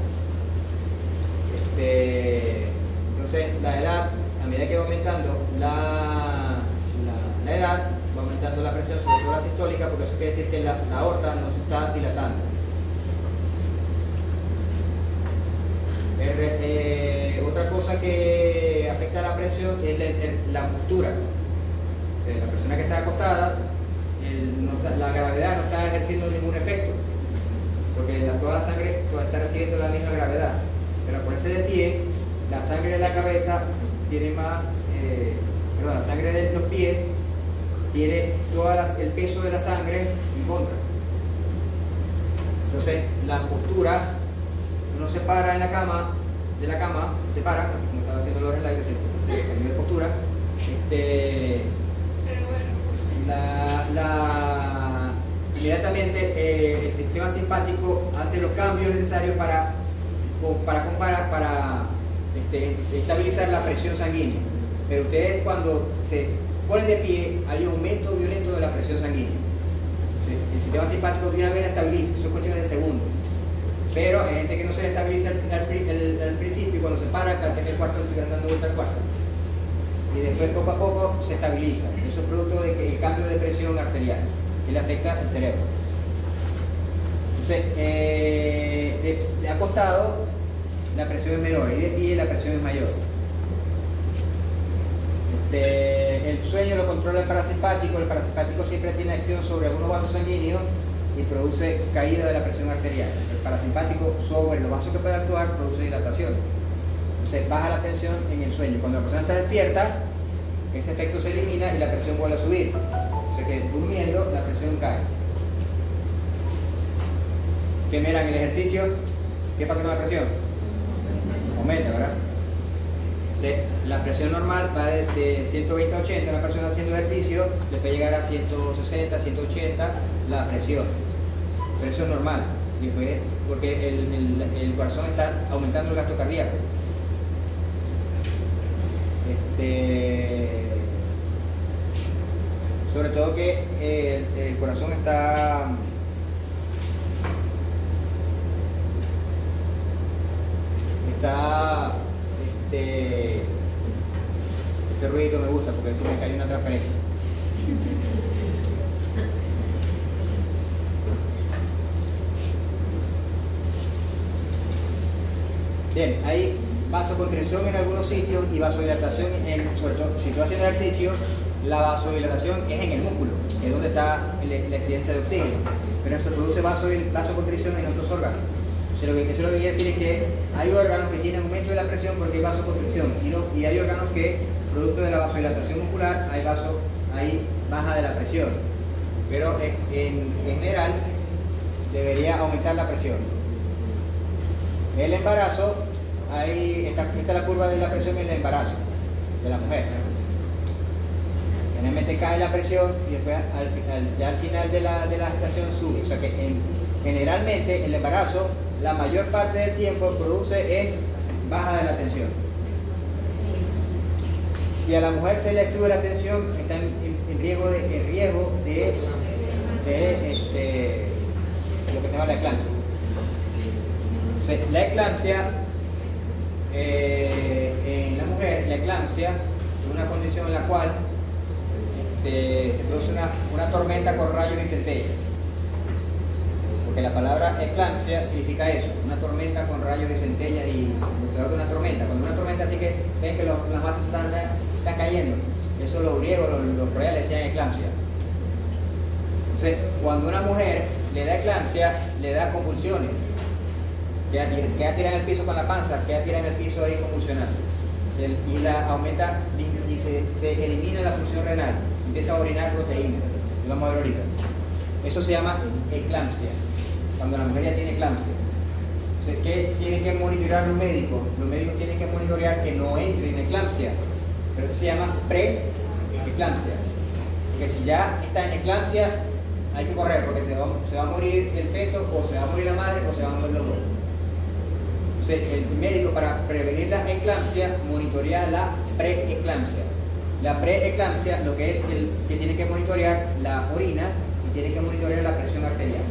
Entonces, la edad, a medida que va aumentando la edad, va aumentando la presión, sobre todo la sistólica, porque eso quiere decir que la aorta no se está dilatando. Otra cosa que afecta la presión es la postura. O sea, la persona que está acostada, la gravedad no está ejerciendo ningún efecto, porque toda la sangre está recibiendo la misma gravedad. Pero al ponerse de pie, la sangre de la cabeza tiene más, la sangre de los pies tiene todo el peso de la sangre en contra. Entonces, la postura, uno se para en la cama, se para, como estaba haciendo los slides, se cambia de postura. Inmediatamente el sistema simpático hace los cambios necesarios para estabilizar la presión sanguínea. Pero ustedes, cuando se ponen de pie, hay un aumento violento de la presión sanguínea. El sistema simpático de una vez la estabiliza, son cuestiones de segundos. Pero hay gente que no se le estabiliza al principio, y cuando se para, parece que el cuarto estoy dando vuelta al cuarto. Y después poco a poco se estabiliza. Eso es producto del cambio de presión arterial que le afecta al cerebro. Entonces, de acostado la presión es menor y de pie la presión es mayor. El sueño lo controla el parasimpático siempre tiene acción sobre algunos vasos sanguíneos y produce caída de la presión arterial. El parasimpático sobre los vasos que puede actuar produce dilatación. Entonces baja la tensión en el sueño. Cuando la persona está despierta, ese efecto se elimina y la presión vuelve a subir. O sea que durmiendo la presión cae. ¿Qué miran el ejercicio? ¿Qué pasa con la presión? Aumenta, ¿verdad? Sí, la presión normal va desde 120 a 80, una persona haciendo ejercicio le puede llegar a 160, 180 la presión normal, porque el corazón está aumentando el gasto cardíaco. Sobre todo que el corazón está Ese ruidito me gusta porque me cae una transferencia. Bien, hay vasoconstricción en algunos sitios y vasodilatación, sobre todo si estoy haciendo ejercicio, la vasodilatación es en el músculo, que es donde está la excedencia de oxígeno, pero se produce vasoconstricción en otros órganos. O sea, eso lo que quiere decir es que hay órganos que tienen aumento de la presión porque hay vasoconstricción y hay órganos que, producto de la vasodilatación muscular, hay baja de la presión, pero en general debería aumentar la presión. El embarazo, esta es la curva de la presión en el embarazo de la mujer. Generalmente cae la presión y después ya al final de la gestación sube. O sea que generalmente el embarazo, la mayor parte del tiempo produce es baja de la tensión. Si a la mujer se le sube la tensión, está en riesgo de lo que se llama la eclampsia. Entonces, la eclampsia en la mujer, la eclampsia es una condición en la cual se produce una tormenta con rayos y centellas. Porque la palabra eclampsia significa eso, una tormenta con rayos y centellas y peor que una tormenta. Cuando una tormenta así que ven que las matas están cayendo, eso los griegos, los royales decían eclampsia. Entonces, cuando una mujer le da eclampsia, le da convulsiones, queda tirada en el piso con la panza, queda tirada en el piso ahí convulsionando. Y la aumenta y se elimina la función renal, empieza a orinar proteínas, lo vamos a ver ahorita. Eso se llama eclampsia, cuando la mujer ya tiene eclampsia. Entonces, ¿qué tienen que monitorear los médicos? Los médicos tienen que monitorear que no entre en eclampsia, pero eso se llama pre-eclampsia. Porque si ya está en eclampsia, hay que correr, porque se va a morir el feto, o se va a morir la madre, o se van a morir los dos. Entonces, el médico, para prevenir la eclampsia, monitorea la preeclampsia. La preeclampsia, lo que es que tiene que monitorear la orina y tiene que monitorear la presión arterial.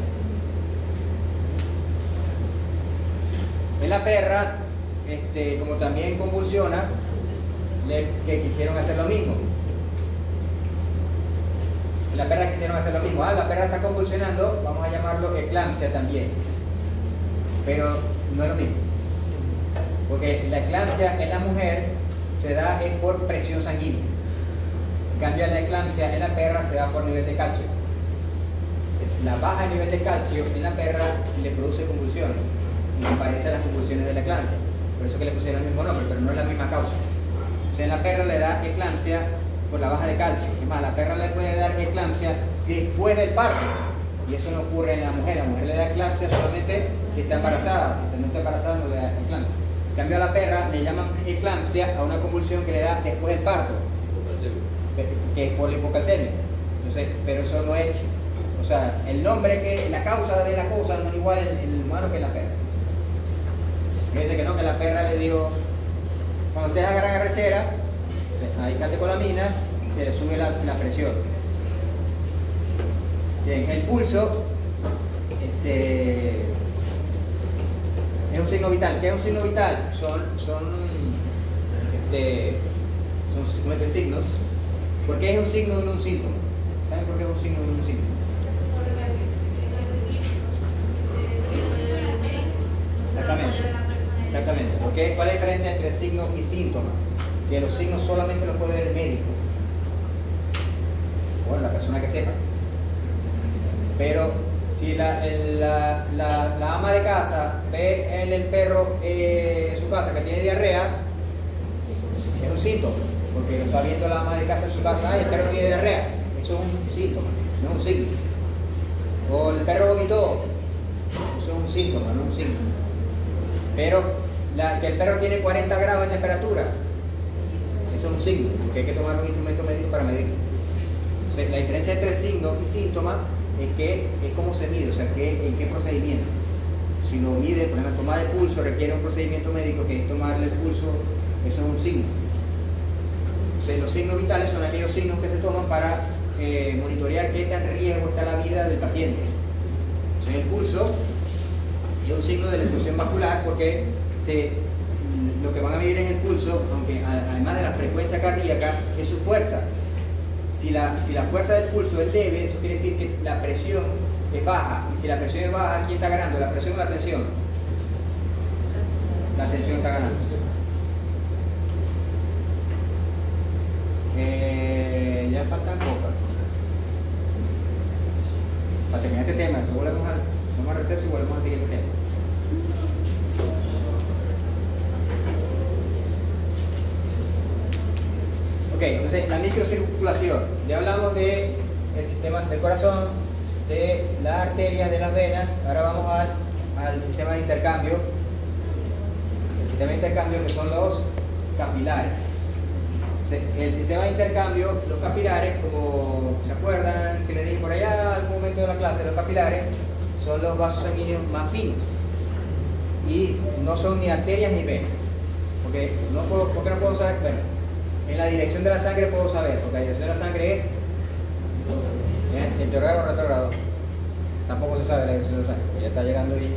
En la perra, como también convulsiona, que quisieron hacer lo mismo. En la perra quisieron hacer lo mismo. La perra está convulsionando, vamos a llamarlo eclampsia también. Pero no es lo mismo. Porque la eclampsia en la mujer se da por presión sanguínea. En cambio, la eclampsia en la perra se da por nivel de calcio. La baja nivel de calcio en la perra le produce convulsiones y se parece a las convulsiones de la eclampsia. Por eso que le pusieron el mismo nombre, pero no es la misma causa. O sea, en la perra le da eclampsia por la baja de calcio. Es más, la perra le puede dar eclampsia después del parto. Y eso no ocurre en la mujer. La mujer le da eclampsia solamente si está embarazada. Si no está embarazada, no le da eclampsia. En cambio, a la perra le llaman eclampsia a una convulsión que le da después del parto, que es por la hipocalcemia. Entonces, pero eso no es, o sea, el nombre, la causa de la cosa no es igual en el humano que en la perra. Fíjense que no, que la perra le dijo, cuando ustedes agarran arrechera, hay catecolaminas y se le sube la presión. Bien, el pulso, es un signo vital. ¿Qué es un signo vital? Son como esos signos. ¿Por qué es un signo en un síntoma? ¿Saben por qué es un signo en un síntoma? Exactamente. ¿Cuál es la diferencia entre signo y síntoma? Que los signos solamente los puede ver el médico. Bueno, la persona que sepa. Pero si la ama de casa ve en el perro en su casa que tiene diarrea, es un síntoma, porque está viendo la ama de casa en su casa, el perro tiene diarrea, eso es un síntoma, no es un signo. O el perro vomitó, eso es un síntoma, no un signo. Pero que el perro tiene 40 grados de temperatura, eso es un signo, porque hay que tomar un instrumento médico para medirlo. Entonces, la diferencia entre signo y síntoma es cómo se mide, o sea, en qué procedimiento. Si lo mide, por ejemplo, tomar el pulso requiere un procedimiento médico que es tomarle el pulso, eso es un signo. Entonces, los signos vitales son aquellos signos que se toman para monitorear qué tan en riesgo está la vida del paciente. Entonces, el pulso es un signo de la effusión vascular porque lo que van a medir en el pulso, aunque además de la frecuencia cardíaca, es su fuerza. Si la fuerza del pulso es leve, eso quiere decir que la presión es baja. Y si la presión es baja, ¿quién está ganando? ¿La presión o la tensión? La tensión está ganando. Ya faltan pocas. Para terminar este tema, vamos al receso y volvemos al siguiente tema. Ok, entonces la microcirculación. Ya hablamos del sistema del corazón, de las arterias, de las venas. Ahora vamos al sistema de intercambio. El sistema de intercambio que son los capilares. El sistema de intercambio, los capilares, como se acuerdan que les dije por allá en algún momento de la clase, los capilares son los vasos sanguíneos más finos y no son ni arterias ni venas. ¿Por qué no puedo saber? Bueno, en la dirección de la sangre puedo saber, porque la dirección de la sangre es anterogrado o retrogrado. Tampoco se sabe la dirección de la sangre, porque ya está llegando y...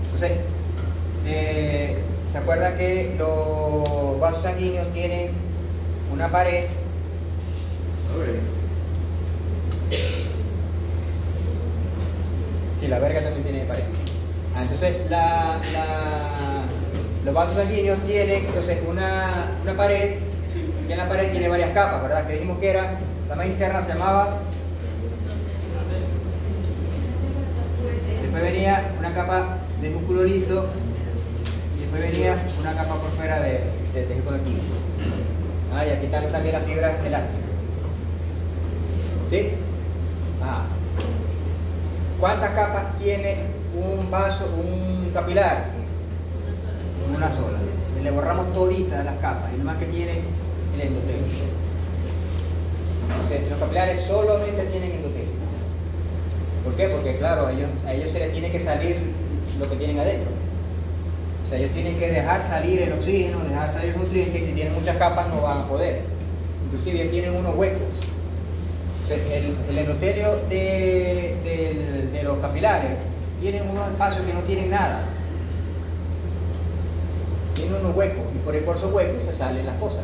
Entonces, ¿se acuerdan que los vasos sanguíneos tienen una pared? A ver. Sí, la verga también tiene pared. Entonces, los vasos sanguíneos tienen entonces una pared, y en la pared tiene varias capas, ¿verdad? Que dijimos que era, la más interna se llamaba... Después venía una capa de músculo liso, después venía una capa por fuera de tejido conectivo. Y aquí están también las fibras elásticas. ¿Sí? ¿Cuántas capas tiene un vaso, un capilar? Una sola. Le borramos toditas las capas, y lo más que tiene el endotelio. Entonces, los capilares solamente tienen endotelio. ¿Por qué? Porque claro, a ellos se les tiene que salir lo que tienen adentro. O sea, ellos tienen que dejar salir el oxígeno, dejar salir los nutrientes, y si tienen muchas capas no van a poder. Inclusive ellos tienen unos huecos. O sea, el endotelio de los capilares tienen unos espacios que no tienen nada. Tienen unos huecos, y por esos huecos se salen las cosas.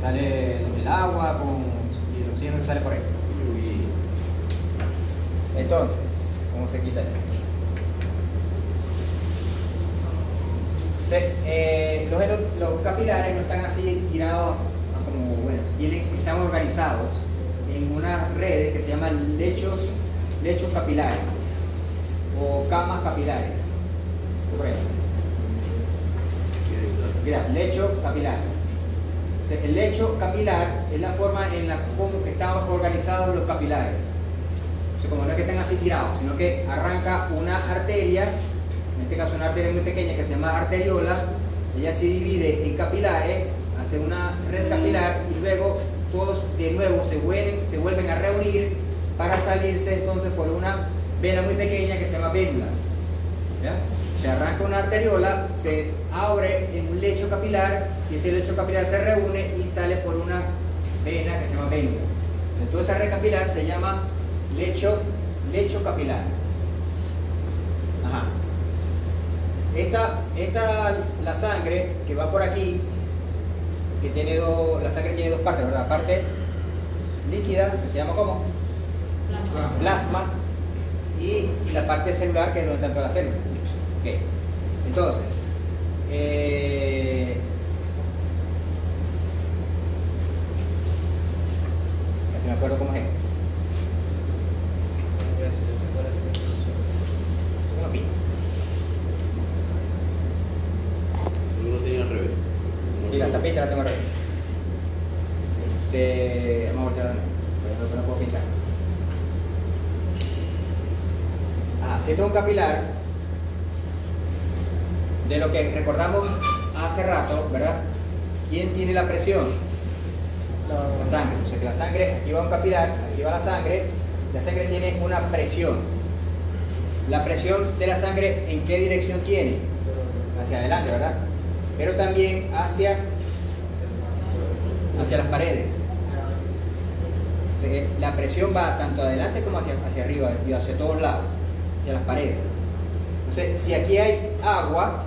Sale el agua y el oxígeno sale por ahí. Entonces, ¿cómo se quita esto? Los capilares no están así tirados como, bueno, están organizados en unas redes que se llaman lechos capilares o camas capilares. Por ejemplo. Mira, lecho capilar. O sea, el lecho capilar es la forma en la que están organizados los capilares. O sea, como no es que estén así tirados, sino que arranca una arteria, en este caso una arteria muy pequeña que se llama arteriola. Ella se divide en capilares, hace una red capilar y luego todos de nuevo se vuelven a reunir para salirse entonces por una vena muy pequeña que se llama vénula. ¿Ya? Se arranca una arteriola, se abre en un lecho capilar y ese lecho capilar se reúne y sale por una vena que se llama vénula. Entonces esa red capilar se llama lecho capilar. Ajá. La sangre que va por aquí, que tiene la sangre tiene dos partes, ¿verdad? Parte líquida, que se llama ¿cómo? Plasma. Y la parte celular, que es donde está toda la célula. Okay. Entonces, casi me acuerdo cómo es. Uno tenía al revés. Sí, la tapita la tengo al revés. Vamos a voltear, no puedo pintar. Si esto es un capilar, de lo que recordamos hace rato, ¿verdad? ¿Quién tiene la presión? La sangre. O sea que la sangre, aquí va un capilar, aquí va la sangre tiene una presión. La presión de la sangre, ¿en qué dirección tiene? Hacia adelante, ¿verdad? Pero también hacia las paredes. O sea que la presión va tanto adelante como hacia arriba y hacia todos lados, hacia las paredes. Entonces, si aquí hay agua,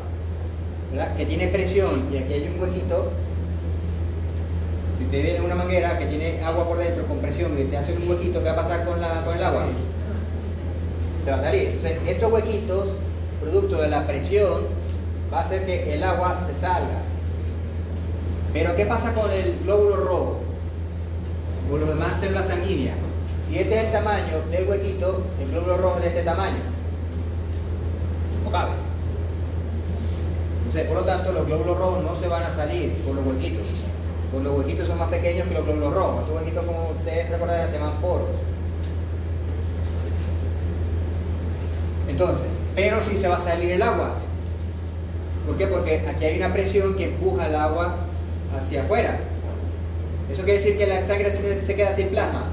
¿verdad?, que tiene presión y aquí hay un huequito, si usted viene una manguera que tiene agua por dentro con presión y te hace un huequito, ¿qué va a pasar con el agua? Se va a salir. Entonces, estos huequitos, producto de la presión, va a hacer que el agua se salga. Pero ¿qué pasa con el glóbulo rojo? O los demás células sanguíneas. Si este es el tamaño del huequito, el glóbulo rojo es de este tamaño. No cabe. Entonces, por lo tanto, los glóbulos rojos no se van a salir por los huequitos. Pues los huequitos son más pequeños que los glóbulos rojos. Estos huequitos, como ustedes recordarán, se llaman poros. Entonces, pero sí se va a salir el agua. ¿Por qué? Porque aquí hay una presión que empuja el agua hacia afuera. ¿Eso quiere decir que la sangre se queda sin plasma?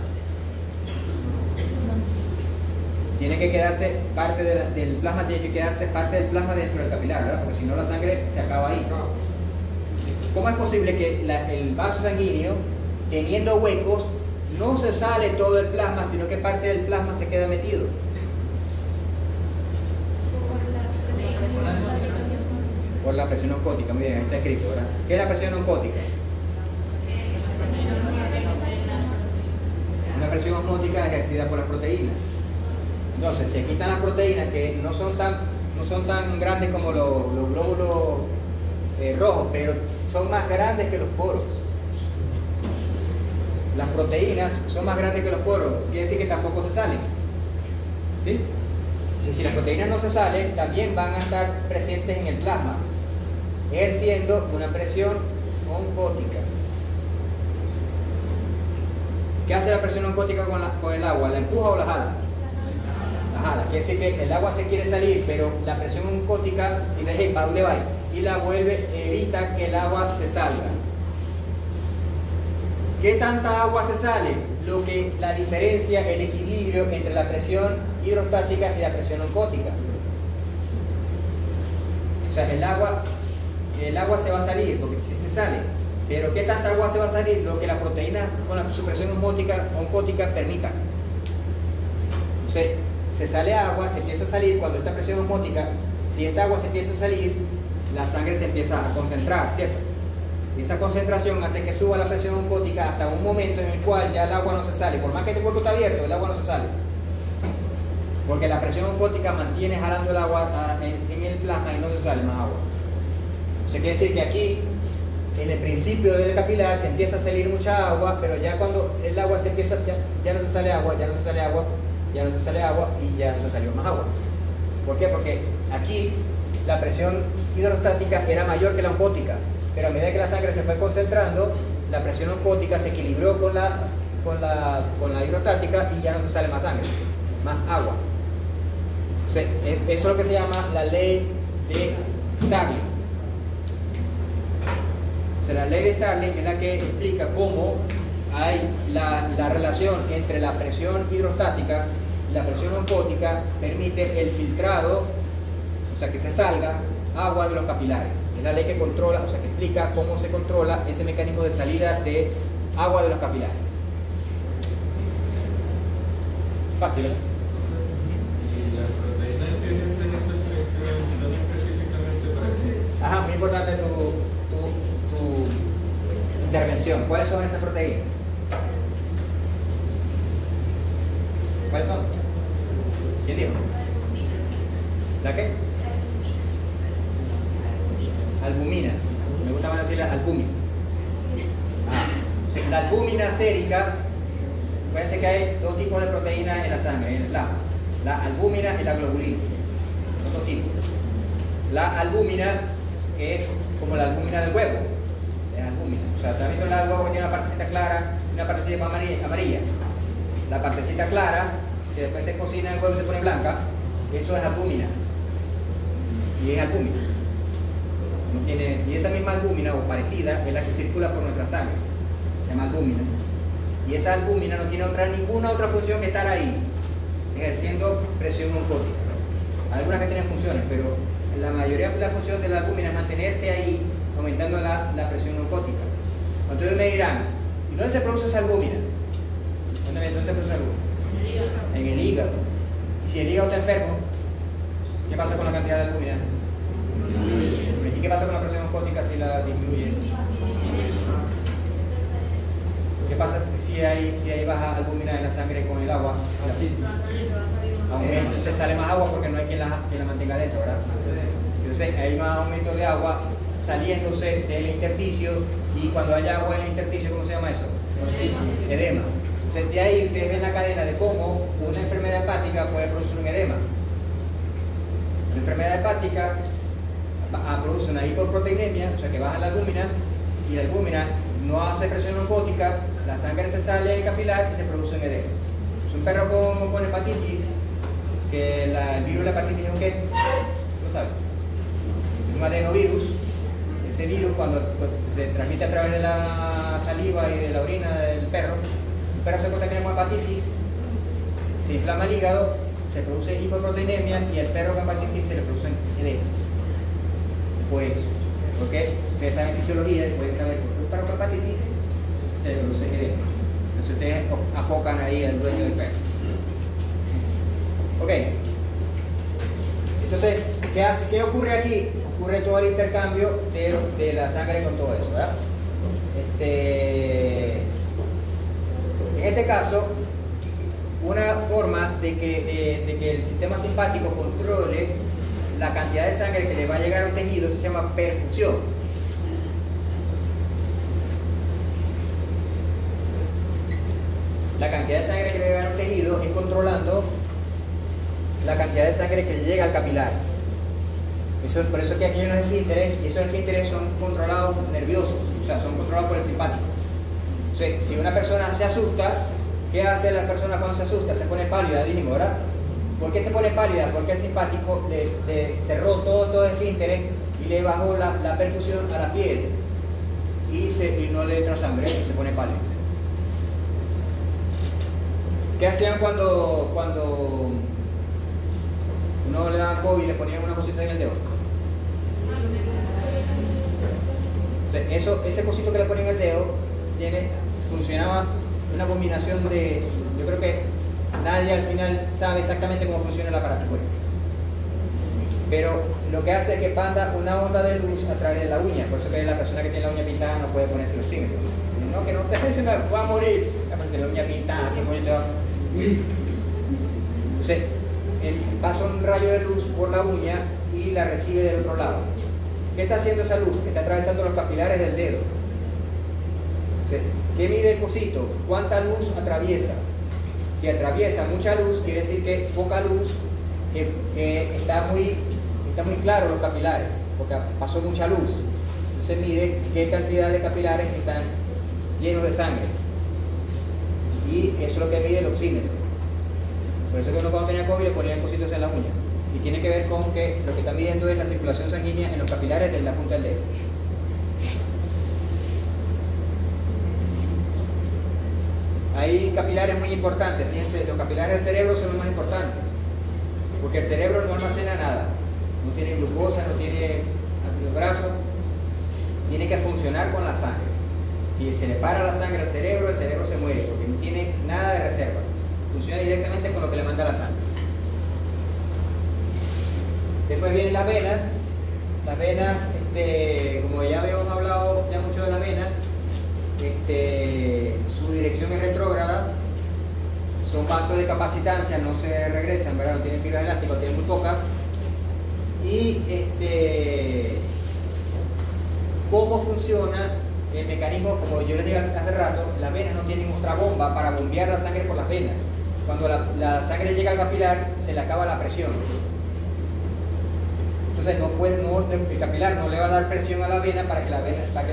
Tiene que quedarse parte del plasma, tiene que quedarse parte del plasma dentro del capilar, ¿verdad? Porque si no la sangre se acaba ahí. ¿Cómo es posible que el vaso sanguíneo, teniendo huecos, no se sale todo el plasma, sino que parte del plasma se queda metido? Por la presión oncótica, muy bien, ahí está escrito, ¿verdad? ¿Qué es la presión oncótica? Una presión osmótica ejercida por las proteínas. Entonces, si aquí están las proteínas que no son tan grandes como los glóbulos rojos, pero son más grandes que los poros. Las proteínas son más grandes que los poros, quiere decir que tampoco se salen. ¿Sí? Entonces, si las proteínas no se salen, también van a estar presentes en el plasma, ejerciendo una presión oncótica. ¿Qué hace la presión oncótica con el agua? ¿La empuja o la jala? La jala. Quiere decir que el agua se quiere salir, pero la presión oncótica dice, hey, ¿para dónde va? Y la vuelve, evita que el agua se salga. ¿Qué tanta agua se sale? Lo que la diferencia, el equilibrio entre la presión hidrostática y la presión oncótica. O sea, el agua se va a salir, porque sí se sale. Pero ¿qué tanta agua se va a salir? Lo que la proteína con la supresión oncótica permita. Entonces, se sale agua, se empieza a salir cuando esta presión osmótica, si esta agua se empieza a salir, la sangre se empieza a concentrar, ¿cierto? Y esa concentración hace que suba la presión oncótica hasta un momento en el cual ya el agua no se sale. Por más que este cuerpo está abierto, el agua no se sale. Porque la presión oncótica mantiene jalando el agua en el plasma y no se sale más agua. O sea, quiere decir que aquí, en el principio del capilar, se empieza a salir mucha agua, pero ya cuando el agua se empieza, ya no se sale agua, ya no se sale agua, ya no se sale agua y ya no se salió más agua. ¿Por qué? Porque aquí la presión hidrostática era mayor que la oncótica, pero a medida que la sangre se fue concentrando, la presión oncótica se equilibró con la hidrostática y ya no se sale más sangre, más agua. O sea, eso es lo que se llama la ley de Starling. O sea, la ley de Starling es la que explica cómo hay la relación entre la presión hidrostática y la presión oncótica, permite el filtrado, o sea, que se salga agua de los capilares. Es la ley que controla, o sea, que explica cómo se controla ese mecanismo de salida de agua de los capilares. Fácil, ¿verdad? Y las proteínas tienen esta especificación específicamente para eso. Ajá, muy importante tu intervención. ¿Cuáles son esas proteínas? ¿Cuáles son? ¿Quién dijo? ¿La qué? Albumina. Me gusta más decir la albúmina. Sí, la albúmina sérica, fíjense que hay dos tipos de proteínas en la sangre, en el plasma. La albúmina y la globulina. Son dos tipos. La albúmina es como la albúmina del huevo. Es albúmina. O sea, ¿te has visto el huevo que tiene una partecita clara y una partecita amarilla? La partecita clara, que después se cocina el huevo y se pone blanca, eso es albúmina. Y es albúmina. Y esa misma albúmina o parecida es la que circula por nuestra sangre. Se llama albúmina. Y esa albúmina no tiene ninguna otra función que estar ahí, ejerciendo presión oncótica. Algunas que tienen funciones, pero la mayoría de la función de la albúmina es mantenerse ahí, aumentando la presión oncótica. Entonces me dirán, ¿y dónde se produce esa albúmina? ¿Dónde se produce la albúmina? En el hígado. Y si el hígado está enfermo, ¿Qué pasa con la cantidad de albúmina? ¿Y qué pasa con la presión osmótica si la disminuye? ¿Qué pasa si hay baja albúmina en la sangre con el agua? Aumenta, entonces sale más agua porque no hay quien la mantenga dentro, ¿verdad? Entonces hay más aumento de agua saliéndose del intersticio, y cuando haya agua en el intersticio, ¿cómo se llama eso? Edema. Entonces de ahí ustedes ven la cadena de cómo una enfermedad hepática puede producir un edema. La enfermedad hepática produce una hipoproteinemia, o sea que baja la albúmina, y la albúmina no hace presión osmótica, la sangre se sale del capilar y se produce un edema. Es un perro con hepatitis, que el virus de la hepatitis es un ¿qué? ¿Lo sabe? Es un adenovirus. Ese virus, cuando se transmite a través de la saliva y de la orina del perro, el perro se contamina con hepatitis, se inflama el hígado, se produce hipoproteinemia, y al perro con hepatitis se le producen edemas. Por eso, porque ustedes saben fisiología, pueden saber por qué el perro con hepatitis se le produce edema. Entonces ustedes afocan ahí al dueño del perro. Ok. Entonces, ¿qué ocurre aquí? Ocurre todo el intercambio de la sangre con todo eso, ¿verdad? En este caso, una forma de que el sistema simpático controle la cantidad de sangre que le va a llegar a un tejido se llama perfusión. La cantidad de sangre que le llega a un tejido es controlando la cantidad de sangre que le llega al capilar. Por eso que aquí hay unos esfínteres, y esos esfínteres son controlados nerviosos, o sea, son controlados por el simpático. Entonces, si una persona se asusta, ¿qué hace la persona cuando se asusta? Se pone pálida, dijimos, ¿verdad? ¿Por qué se pone pálida? Porque el simpático le cerró todos los esfínteres y le bajó la perfusión a la piel, y no le entra sangre, se pone pálido. ¿Qué hacían cuando uno le daban COVID y le ponían una cosita en el dedo? Ese cosito que le ponían en el dedo funcionaba una combinación de, yo creo que nadie al final sabe exactamente cómo funciona el aparato, pues. Pero lo que hace es que manda una onda de luz a través de la uña. Por eso que la persona que tiene la uña pintada no puede ponerse los oxímetros. No, que no te piensen, va a morir. La persona que tiene la uña pintada, ¿qué coño te va? Entonces, pasa un rayo de luz por la uña y la recibe del otro lado. ¿Qué está haciendo esa luz? Está atravesando los capilares del dedo. ¿Qué mide el cosito? ¿Cuánta luz atraviesa? Si atraviesa mucha luz, quiere decir que poca luz, que está muy claro los capilares, porque pasó mucha luz. Entonces mide qué cantidad de capilares están llenos de sangre. Y eso es lo que mide el oxímetro. Por eso que uno cuando tenía COVID le ponían cositos en la uña. Y tiene que ver con que lo que está midiendo es la circulación sanguínea en los capilares de la punta del dedo. Hay capilares muy importantes, fíjense, los capilares del cerebro son los más importantes, porque el cerebro no almacena nada, no tiene glucosa, no tiene ácido graso, tiene que funcionar con la sangre. Si se le para la sangre al cerebro, el cerebro se muere, porque no tiene nada de reserva, funciona directamente con lo que le manda la sangre. Después vienen las venas, como ya habíamos hablado ya mucho de las venas, su dirección es retrógrada, son vasos de capacitancia, no se regresan, ¿verdad? No tienen fibras elásticas, tienen muy pocas. Y cómo funciona el mecanismo, como yo les dije hace rato, las venas no tienen otra bomba para bombear la sangre por las venas. Cuando la sangre llega al capilar, se le acaba la presión. Entonces el capilar no le va a dar presión a la vena para que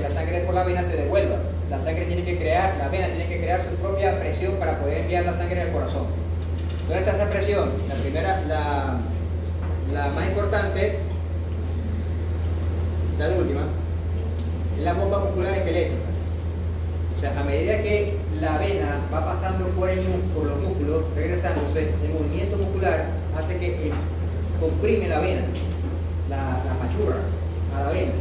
la sangre por la vena se devuelva. La vena tiene que crear su propia presión para poder enviar la sangre al corazón. ¿Dónde está esa presión? La primera, la más importante, la última, es la bomba muscular esquelética. O sea, a medida que la vena va pasando por los músculos, regresándose, el movimiento muscular hace que comprime la vena, la apachurra a la vena.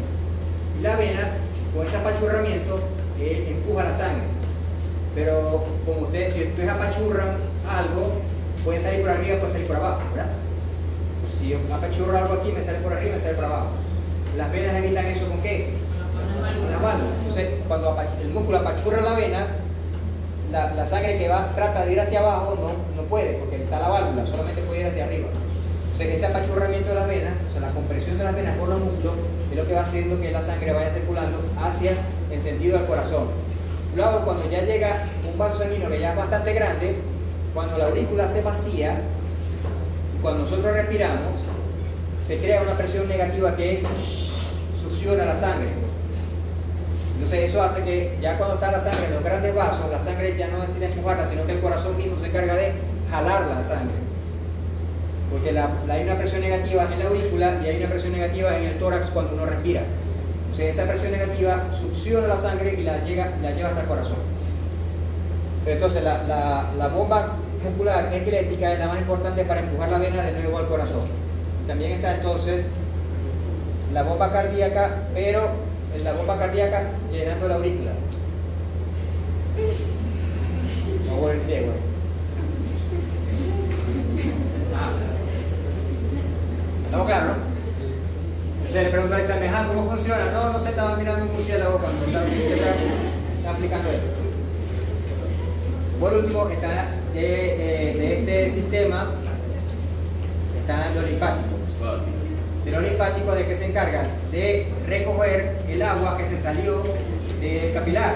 Y la vena, con ese apachurramiento, empuja la sangre. Pero como ustedes, si ustedes apachurran algo, puede salir por arriba, puede salir por abajo, ¿verdad? Si yo apachurro algo aquí, me sale por arriba, me sale por abajo. Las venas evitan eso ¿con qué? Con la válvula. Entonces, cuando el músculo apachurra la vena, la sangre que trata de ir hacia abajo no puede, porque está la válvula, solamente puede ir hacia arriba. Entonces, ese apachurramiento de las venas, o sea, la compresión de las venas por los músculos, es lo que va haciendo que la sangre vaya circulando hacia el sentido del corazón. Luego, cuando ya llega un vaso sanguíneo que ya es bastante grande, cuando la aurícula se vacía, cuando nosotros respiramos, se crea una presión negativa que succiona la sangre. Entonces eso hace que ya cuando está la sangre en los grandes vasos, la sangre ya no necesita empujarla, sino que el corazón mismo se encarga de jalar la sangre. Porque hay una presión negativa en la aurícula y hay una presión negativa en el tórax cuando uno respira. Entonces esa presión negativa succiona la sangre y la lleva hasta el corazón. Pero entonces la bomba muscular esquelética es la más importante para empujar la vena de nuevo al corazón. También está entonces la bomba cardíaca, pero la bomba cardíaca llenando la aurícula. No voy a ver ciego. ¿Estamos claros, no? Entonces le pregunto al examen, ¿cómo funciona? No sé, estaba mirando un murciélago cuando está aplicando esto. Por último, está de este sistema, están los linfáticos. Los linfáticos, ¿de qué se encargan? De recoger el agua que se salió del capilar.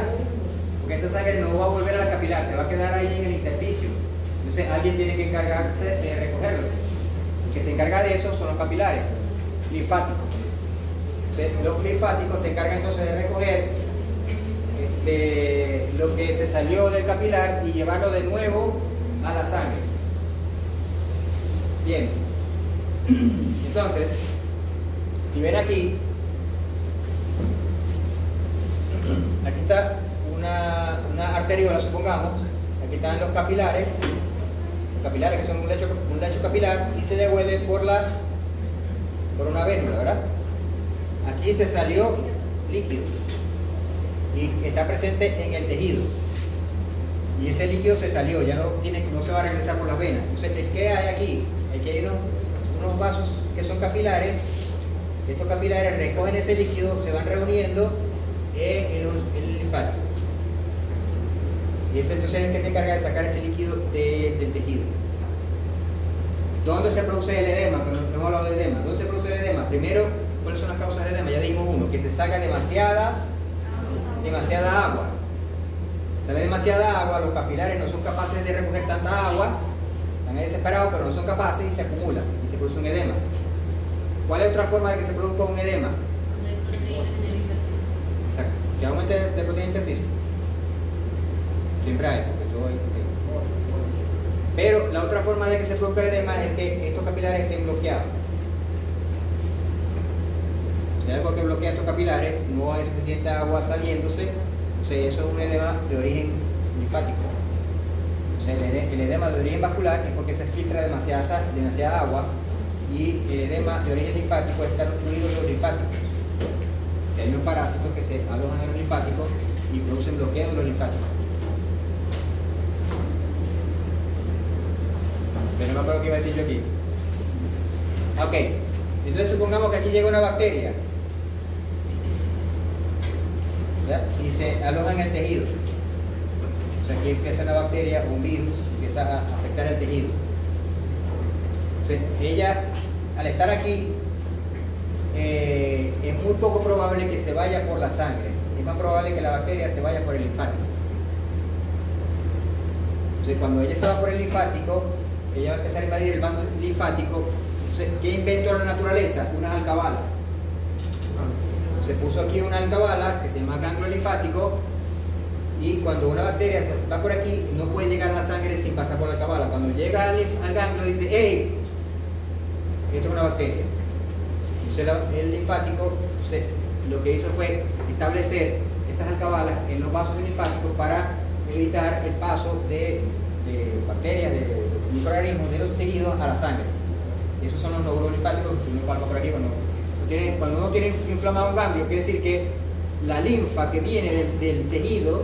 Porque esa sangre no va a volver al capilar, se va a quedar ahí en el intersticio. Entonces alguien tiene que encargarse de recogerlo. El que se encarga de eso son los capilares linfáticos. Entonces, los linfáticos se encargan entonces de recoger de lo que se salió del capilar y llevarlo de nuevo a la sangre. Bien. Entonces, si ven aquí está una arteriola, supongamos. Aquí están los capilares que son un lecho capilar, y se devuelve por una vénula, ¿verdad? Aquí se salió líquido y está presente en el tejido, y ese líquido se salió, ya no se va a regresar por las venas. Entonces, ¿qué hay aquí? Aquí hay unos vasos que son capilares. Estos capilares recogen ese líquido, se van reuniendo en el linfático, y ese entonces es el que se encarga de sacar ese líquido del tejido. ¿Dónde se produce el edema? Pero no hemos hablado de edema. ¿Dónde se produce el edema? Primero, ¿cuáles son las causas del edema? Ya dijimos uno, que se saca demasiada agua. Sale demasiada agua, los capilares no son capaces de recoger tanta agua, están ahí desesperados, pero no son capaces y se acumulan y se produce un edema. ¿Cuál es otra forma de que se produzca un edema? Exacto, que aumente de proteína intersticio. Siempre hay, porque todo hay proteína. Pero la otra forma de que se produzca el edema es que estos capilares estén bloqueados. Si hay algo que bloquea estos capilares, no hay suficiente agua saliéndose, entonces eso es un edema de origen linfático. O sea, el edema de origen vascular es porque se filtra demasiada agua, y el edema de origen linfático está obstruido los linfáticos. Hay unos parásitos que se alojan en los linfáticos y producen bloqueo de los linfáticos. Pero no me acuerdo qué iba a decir yo aquí. Ok, entonces supongamos que aquí llega una bacteria, ¿ya? Y se aloja en el tejido. O sea, aquí empieza una bacteria o un virus, empieza a afectar el tejido. Entonces, ella, al estar aquí, es muy poco probable que se vaya por la sangre. Es más probable que la bacteria se vaya por el linfático. Entonces, cuando ella se va por el linfático, ella va a empezar a invadir el vaso linfático. Entonces, ¿qué inventó la naturaleza? Unas alcabalas. Se puso aquí una alcabala que se llama ganglio linfático, y cuando una bacteria se va por aquí, no puede llegar a la sangre sin pasar por la alcabala. Cuando llega al ganglio, dice: ¡hey! Esto es una bacteria. Entonces el linfático lo que hizo fue establecer esas alcabalas en los vasos linfáticos para evitar el paso de bacterias, de microorganismos de los tejidos a la sangre. Y esos son los nódulos linfáticos que uno palpa por aquí cuando uno tiene inflamado un ganglio. Quiere decir que la linfa que viene del tejido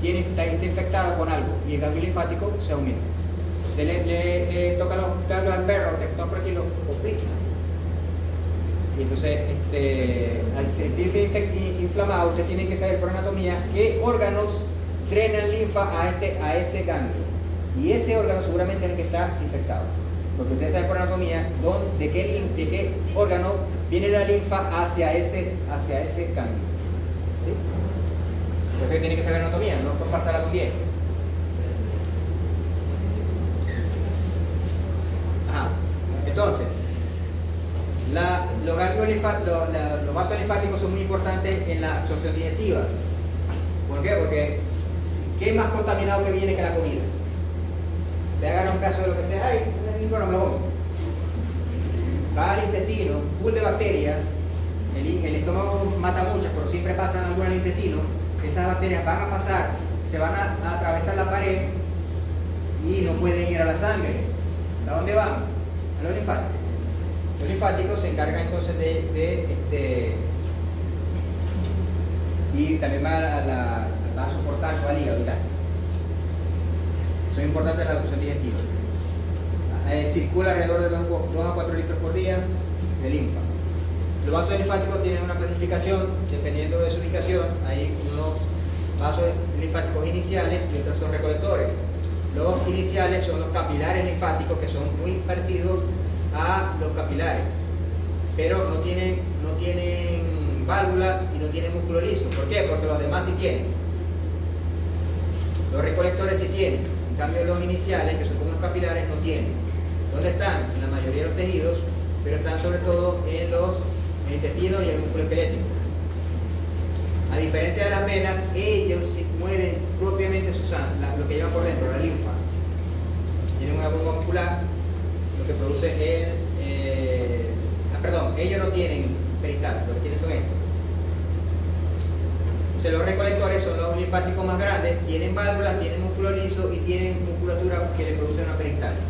está infectada con algo, y el ganglio linfático se aumenta. Usted le toca los cables al perro, que está por aquí, lo obliga. Y entonces, al sentirse inflamado, usted tiene que saber por anatomía qué órganos drenan linfa a ese ganglio. Y ese órgano seguramente es el que está infectado. Porque usted sabe por anatomía de qué órgano viene la linfa hacia ese ganglio. ¿Sí? Por eso tiene que saber anatomía, no puede pasarla con 10. Ajá. Entonces, los vasos linfáticos son muy importantes en la absorción digestiva. ¿Por qué? Porque ¿qué es más contaminado que viene que la comida? Te agarra un pedazo de lo que sea, ay, no me lo como. Va al intestino, full de bacterias, el estómago mata muchas, pero siempre pasan algunas al intestino. Esas bacterias van a pasar, se van a atravesar la pared y no pueden ir a la sangre. ¿A dónde van? A los linfáticos. Los linfáticos se encargan entonces y también va al vaso portal o al hígado. Son importantes en la absorción digestiva. Circula alrededor de 2 a 4 litros por día de linfa. Los vasos linfáticos tienen una clasificación dependiendo de su ubicación. Hay unos vasos linfáticos iniciales y otros son recolectores. Los iniciales son los capilares linfáticos, que son muy parecidos a los capilares, pero no tienen válvula y no tienen músculo liso. ¿Por qué? Porque los demás sí tienen. Los recolectores sí tienen. En cambio, los iniciales, que son como los capilares, no tienen. ¿Dónde están? En la mayoría de los tejidos, pero están sobre todo en el intestino y el músculo esquelético. A diferencia de las venas, ellos mueven propiamente su sangre, lo que llevan por dentro, la linfa. Tienen una bomba muscular, lo que produce ellos no tienen peristalsis, lo que tienen son estos. Entonces, los recolectores son los linfáticos más grandes, tienen válvulas, tienen músculo liso y tienen musculatura que le produce una peristalsis.